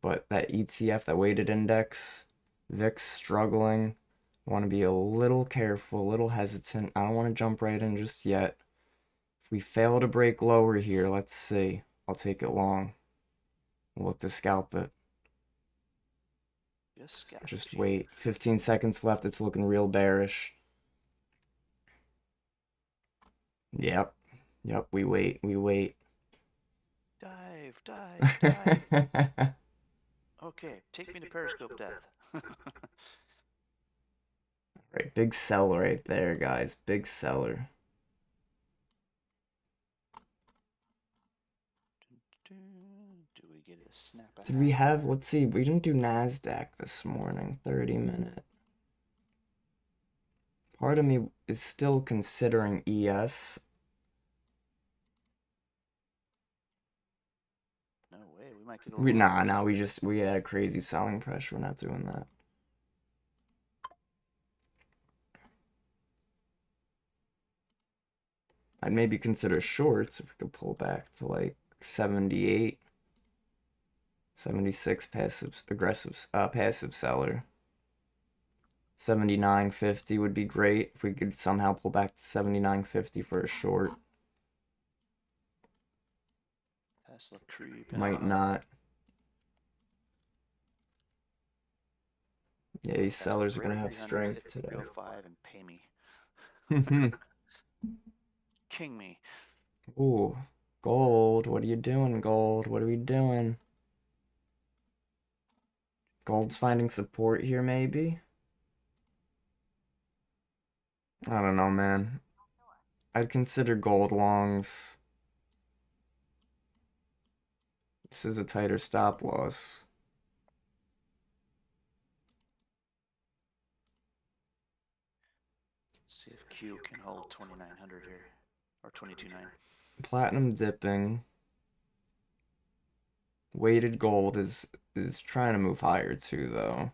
But that ETF, that weighted index, VIX struggling. Want to be a little careful, a little hesitant. I don't want to jump right in just yet. If we fail to break lower here, let's see. I'll take it long. We'll look to scalp it. Just wait. 15 seconds left. It's looking real bearish. Yep. Yep, we wait. We wait. Dive, dive, dive. Okay, take me to Periscope death. Right, big sell right there, guys. Big seller. Do we get a snap? Did we have, let's see, we didn't do NASDAQ this morning, 30-minute. Part of me is still considering ES. No way, we might get a little... Nah, we had crazy selling pressure. We're not doing that. I'd maybe consider shorts if we could pull back to like 78. 76 passive seller. 79.50 would be great if we could somehow pull back to 79.50 for a short. Tesla creep. Might not. Yeah, these sellers are gonna have strength today. 305 and pay me. King me. Ooh, gold. What are you doing, gold? What are we doing? Gold's finding support here, maybe? I don't know, man. I'd consider gold longs. This is a tighter stop loss. See if Q can hold 2,900 here. Or 22.9. Platinum dipping. Weighted gold is trying to move higher too, though.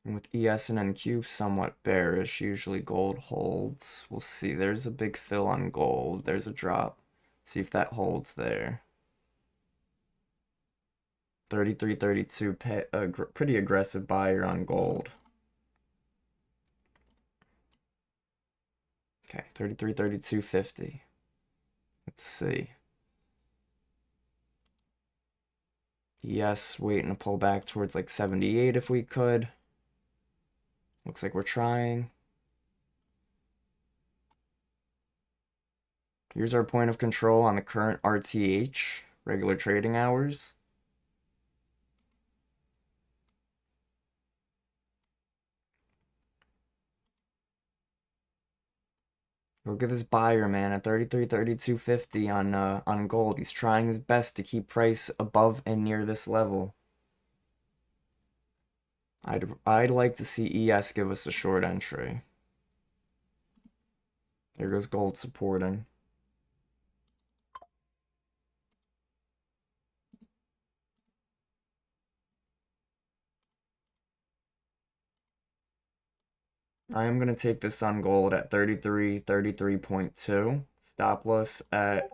And with ES and NQ somewhat bearish, usually gold holds. We'll see. There's a big fill on gold. There's a drop. See if that holds there. 33, 32, pretty aggressive buyer on gold. Okay, 33, 32, 50. Let's see. Yes, waiting to pull back towards like 78 if we could. Looks like we're trying. Here's our point of control on the current RTH, regular trading hours. Look at this buyer, man, at 33, 32.50 on gold. He's trying his best to keep price above and near this level. I'd like to see ES give us a short entry. There goes gold supporting. I am going to take this on gold at 33, 33.2. Stop loss at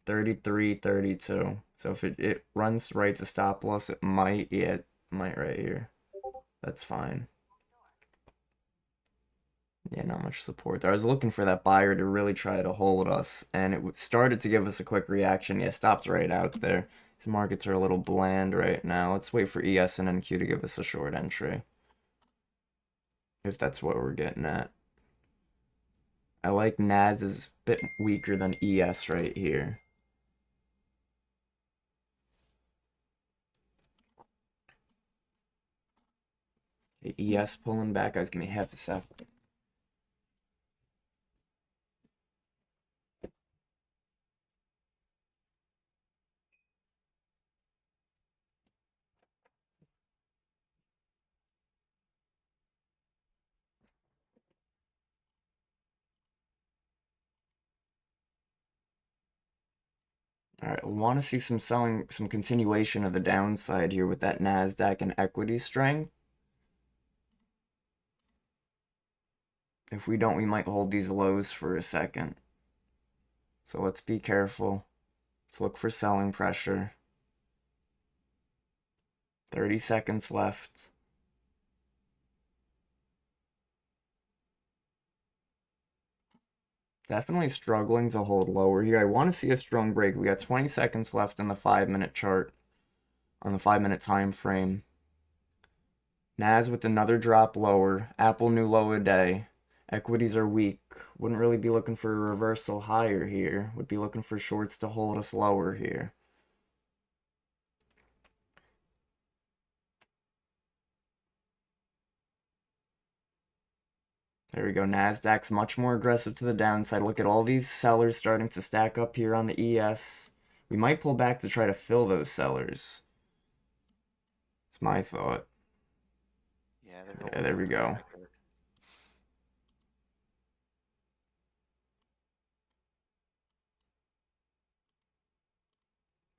33.32. So if it runs right to stop loss, it might. Yeah, it might right here. That's fine. Yeah, not much support there. I was looking for that buyer to really try to hold us, and it started to give us a quick reaction. Yeah, stops right out there. These markets are a little bland right now. Let's wait for ES and NQ to give us a short entry, if that's what we're getting at. I like NAS is a bit weaker than ES right here. Okay, ES pulling back. Guys, give me half a sec. All right, I want to see some selling, some continuation of the downside here with that NASDAQ and equity strength. If we don't, we might hold these lows for a second. So let's be careful. Let's look for selling pressure. 30 seconds left. Definitely struggling to hold lower here. I want to see a strong break. We got 20 seconds left in the 5-minute chart on the 5-minute time frame. NAS with another drop lower. Apple new low a day. Equities are weak. Wouldn't really be looking for a reversal higher here. Would be looking for shorts to hold us lower here. There we go. NASDAQ's much more aggressive to the downside. Look at all these sellers starting to stack up here on the ES. We might pull back to try to fill those sellers. It's my thought. Yeah, there we go.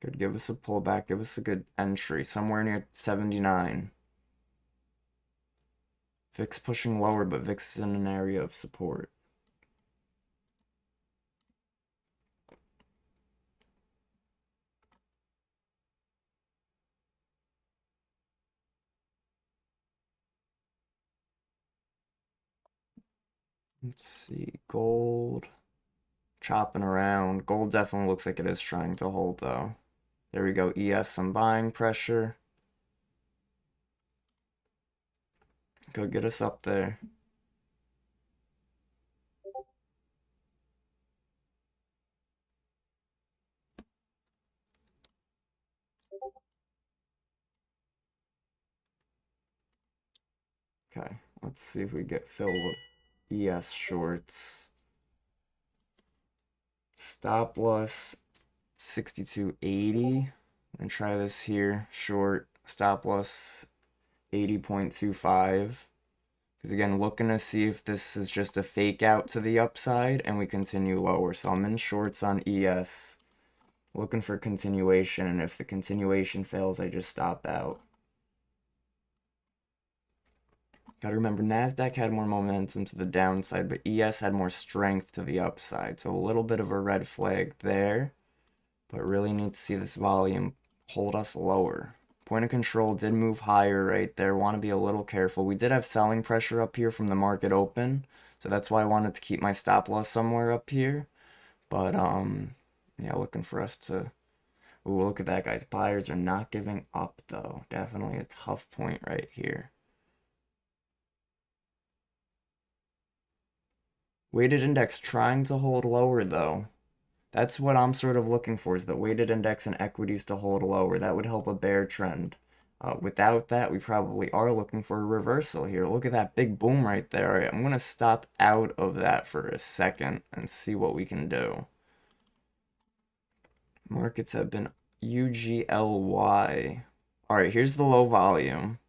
Could give us a pullback, give us a good entry, somewhere near 79. VIX pushing lower, but VIX is in an area of support. Let's see, gold. Chopping around. Gold definitely looks like it is trying to hold, though. There we go, ES, some buying pressure. Go get us up there. Okay, let's see if we get filled with ES shorts. Stop loss 62.80. And try this here. Short stop loss 80.25. Because again, looking to see if this is just a fake out to the upside and we continue lower. So I'm in shorts on ES. Looking for continuation, and if the continuation fails, I just stop out. Gotta remember, NASDAQ had more momentum to the downside, but ES had more strength to the upside. So a little bit of a red flag there, but really need to see this volume hold us lower. Point of control did move higher right there. Want to be a little careful. We did have selling pressure up here from the market open, so that's why I wanted to keep my stop loss somewhere up here. But, yeah, looking for us to... Ooh, look at that, guys. Buyers are not giving up, though. Definitely a tough point right here. Weighted index trying to hold lower, though. That's what I'm sort of looking for, is the weighted index and equities to hold lower. That would help a bear trend. Without that, we probably are looking for a reversal here. Look at that big boom right there. All right, I'm going to stop out of that for a second and see what we can do. Markets have been UGLY. All right, here's the low volume.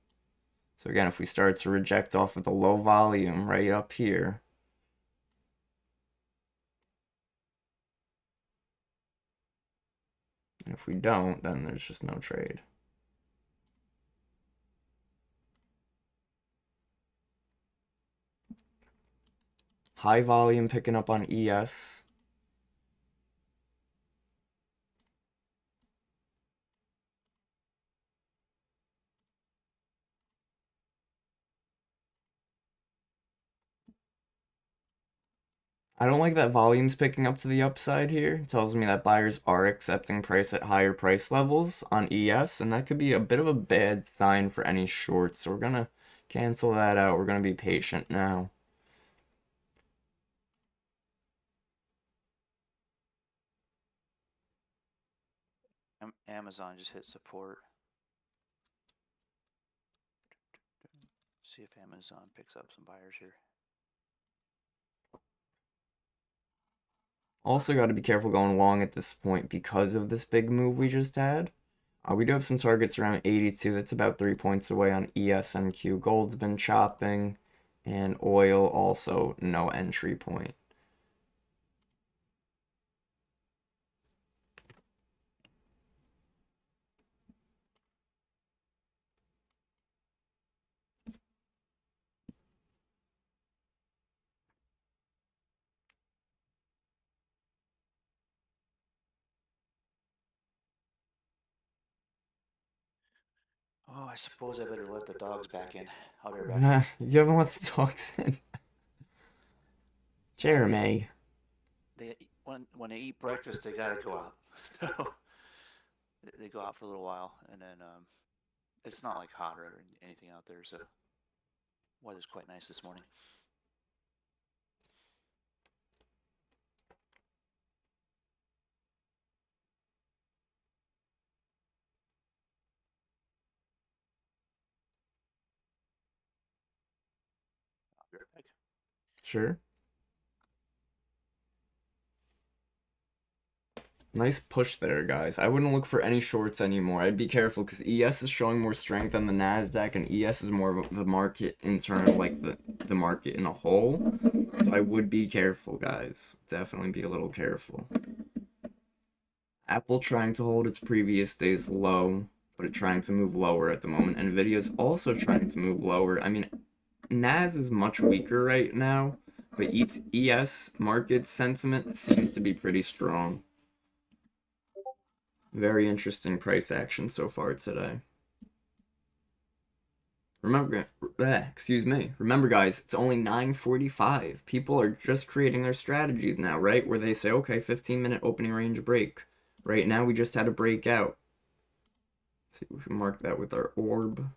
So again, if we start to reject off of the low volume right up here, and if we don't, then there's just no trade. High volume picking up on ES. I don't like that volume's picking up to the upside here. It tells me that buyers are accepting price at higher price levels on ES, and that could be a bit of a bad sign for any shorts. So we're gonna cancel that out. We're gonna be patient now. Amazon just hit support. See if Amazon picks up some buyers here. Also got to be careful going long at this point because of this big move we just had. We do have some targets around 82. That's about 3 points away on ESNQ. Gold's been chopping, and oil also no entry point. Oh, I suppose I better let the dogs back in. I'll be right back. You haven't let the dogs in. Jeremy. When they eat breakfast, they gotta go out. So they go out for a little while, and then it's not like hot or anything out there, so weather's quite nice this morning. I'll be right back. Sure. Nice push there, guys. I wouldn't look for any shorts anymore. I'd be careful because ES is showing more strength than the NASDAQ, and ES is more of the market in turn, like the market in a whole. So I would be careful, guys. Definitely be a little careful. Apple trying to hold its previous day's low, but it's trying to move lower at the moment. Nvidia's also trying to move lower. I mean, NAS is much weaker right now, but ES market sentiment seems to be pretty strong. Very interesting price action so far today. Remember, excuse me. Remember, guys, it's only 9:45. People are just creating their strategies now, right? Where they say, okay, 15-minute opening range break. Right now, we just had a breakout. Let's see if we can mark that with our orb.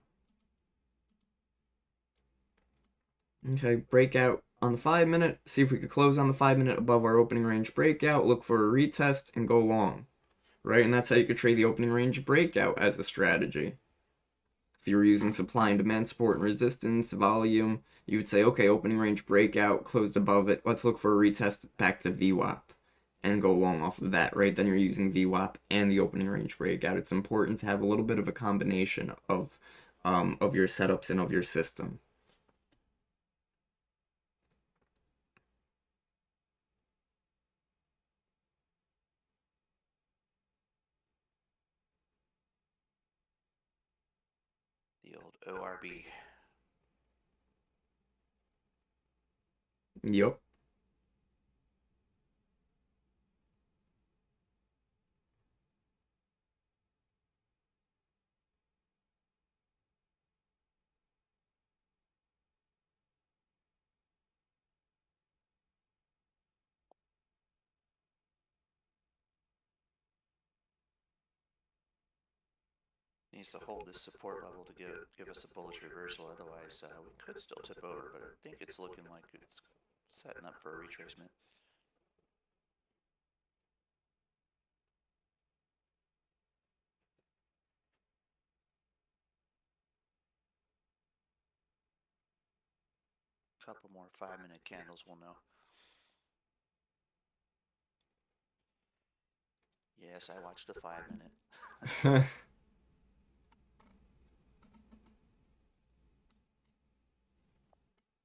Okay, breakout on the 5-minute. See if we could close on the 5-minute above our opening range breakout. Look for a retest and go long. Right? And that's how you could trade the opening range breakout as a strategy. If you were using supply and demand support and resistance, volume, you would say, okay, opening range breakout, closed above it. Let's look for a retest back to VWAP and go long off of that, right? Then you're using VWAP and the opening range breakout. It's important to have a little bit of a combination of your setups and of your system. The old ORB. Yep. Needs to hold this support level to give us a bullish reversal. Otherwise, we could still tip over, but I think it's looking like it's setting up for a retracement. Couple more 5-minute candles, we'll know. Yes, I watched the 5-minute.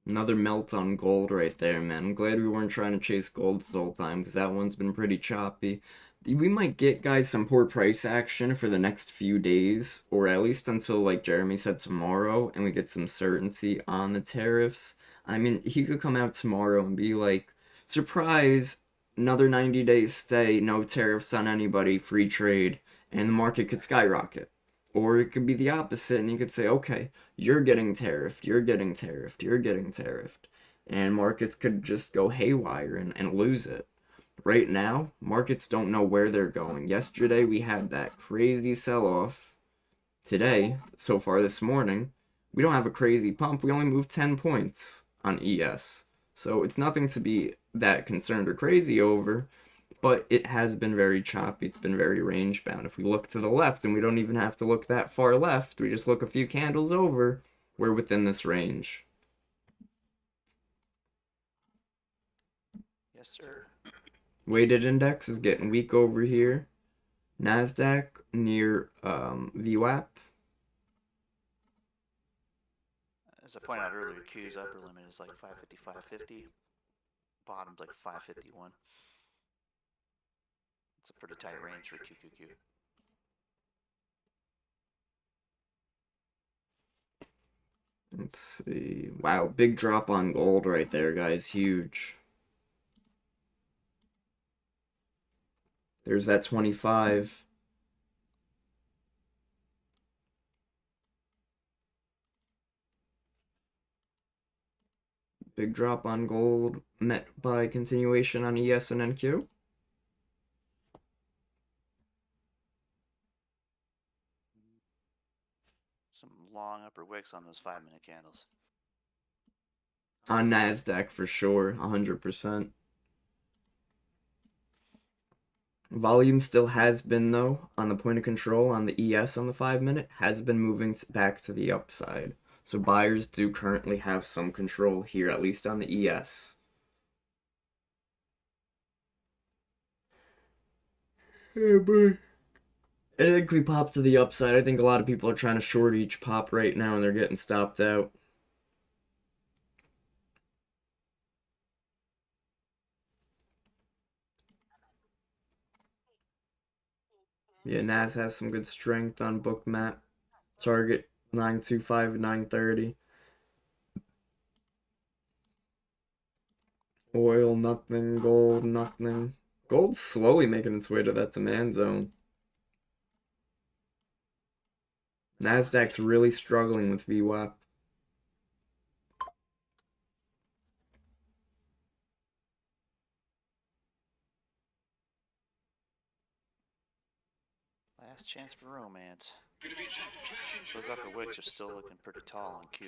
Another melt on gold right there, man. I'm glad we weren't trying to chase gold this whole time because that one's been pretty choppy. we might get, guys, some poor price action for the next few days, or at least until, like Jeremy said, tomorrow, and we get some certainty on the tariffs. I mean, he could come out tomorrow and be like, surprise, another 90 days stay, no tariffs on anybody, free trade, and the market could skyrocket. Or it could be the opposite, and you could say, okay, you're getting tariffed, you're getting tariffed, you're getting tariffed. And markets could just go haywire and lose it. Right now, markets don't know where they're going. Yesterday, we had that crazy sell-off. Today, so far this morning, we don't have a crazy pump. We only moved 10 points on ES. So it's nothing to be that concerned or crazy over, but it has been very choppy. It's been very range-bound. If we look to the left, and we don't even have to look that far left, we just look a few candles over, we're within this range. Yes, sir. Weighted index is getting weak over here. NASDAQ near VWAP. As I pointed out earlier, Q's upper limit is like 550, 550. Bottom's like 551. It's a pretty tight range for QQQ. Let's see. Wow, big drop on gold right there, guys. Huge. There's that 25. Big drop on gold met by continuation on ES and NQ. Some long upper wicks on those 5-minute candles. On NASDAQ for sure, 100%. Volume still has been, though, on the point of control on the ES on the 5-minute, has been moving back to the upside. So buyers do currently have some control here, at least on the ES. Hey, boy. I think we pop to the upside. I think a lot of people are trying to short each pop right now, and they're getting stopped out. Yeah, NAS has some good strength on Bookmap. Target 925, 930. Oil, nothing. Gold, nothing. Gold's slowly making its way to that demand zone. NASDAQ's really struggling with VWAP. Last chance for romance. Those upper wicks are still looking pretty tall on Q,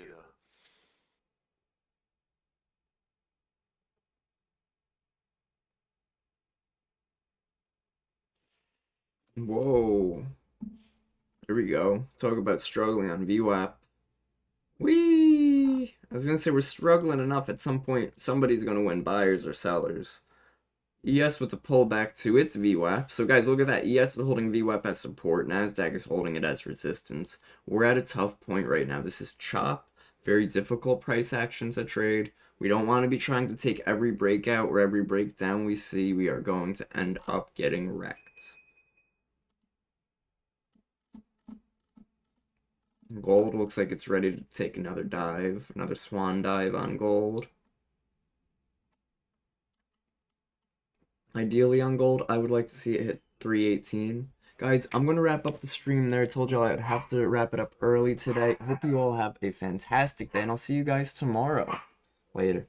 though. Whoa. Here we go. Talk about struggling on VWAP. Whee! I was gonna say we're struggling enough at some point somebody's gonna win, buyers or sellers. ES with the pullback to its VWAP. So guys, look at that. ES is holding VWAP as support. NASDAQ is holding it as resistance. We're at a tough point right now. This is chop. Very difficult price action to trade. We don't want to be trying to take every breakout or every breakdown we see. We are going to end up getting wrecked. Gold looks like it's ready to take another dive. Another swan dive on gold. Ideally on gold, I would like to see it hit 318. Guys, I'm going to wrap up the stream there. I told y'all I'd have to wrap it up early today. Hope you all have a fantastic day, and I'll see you guys tomorrow. Later.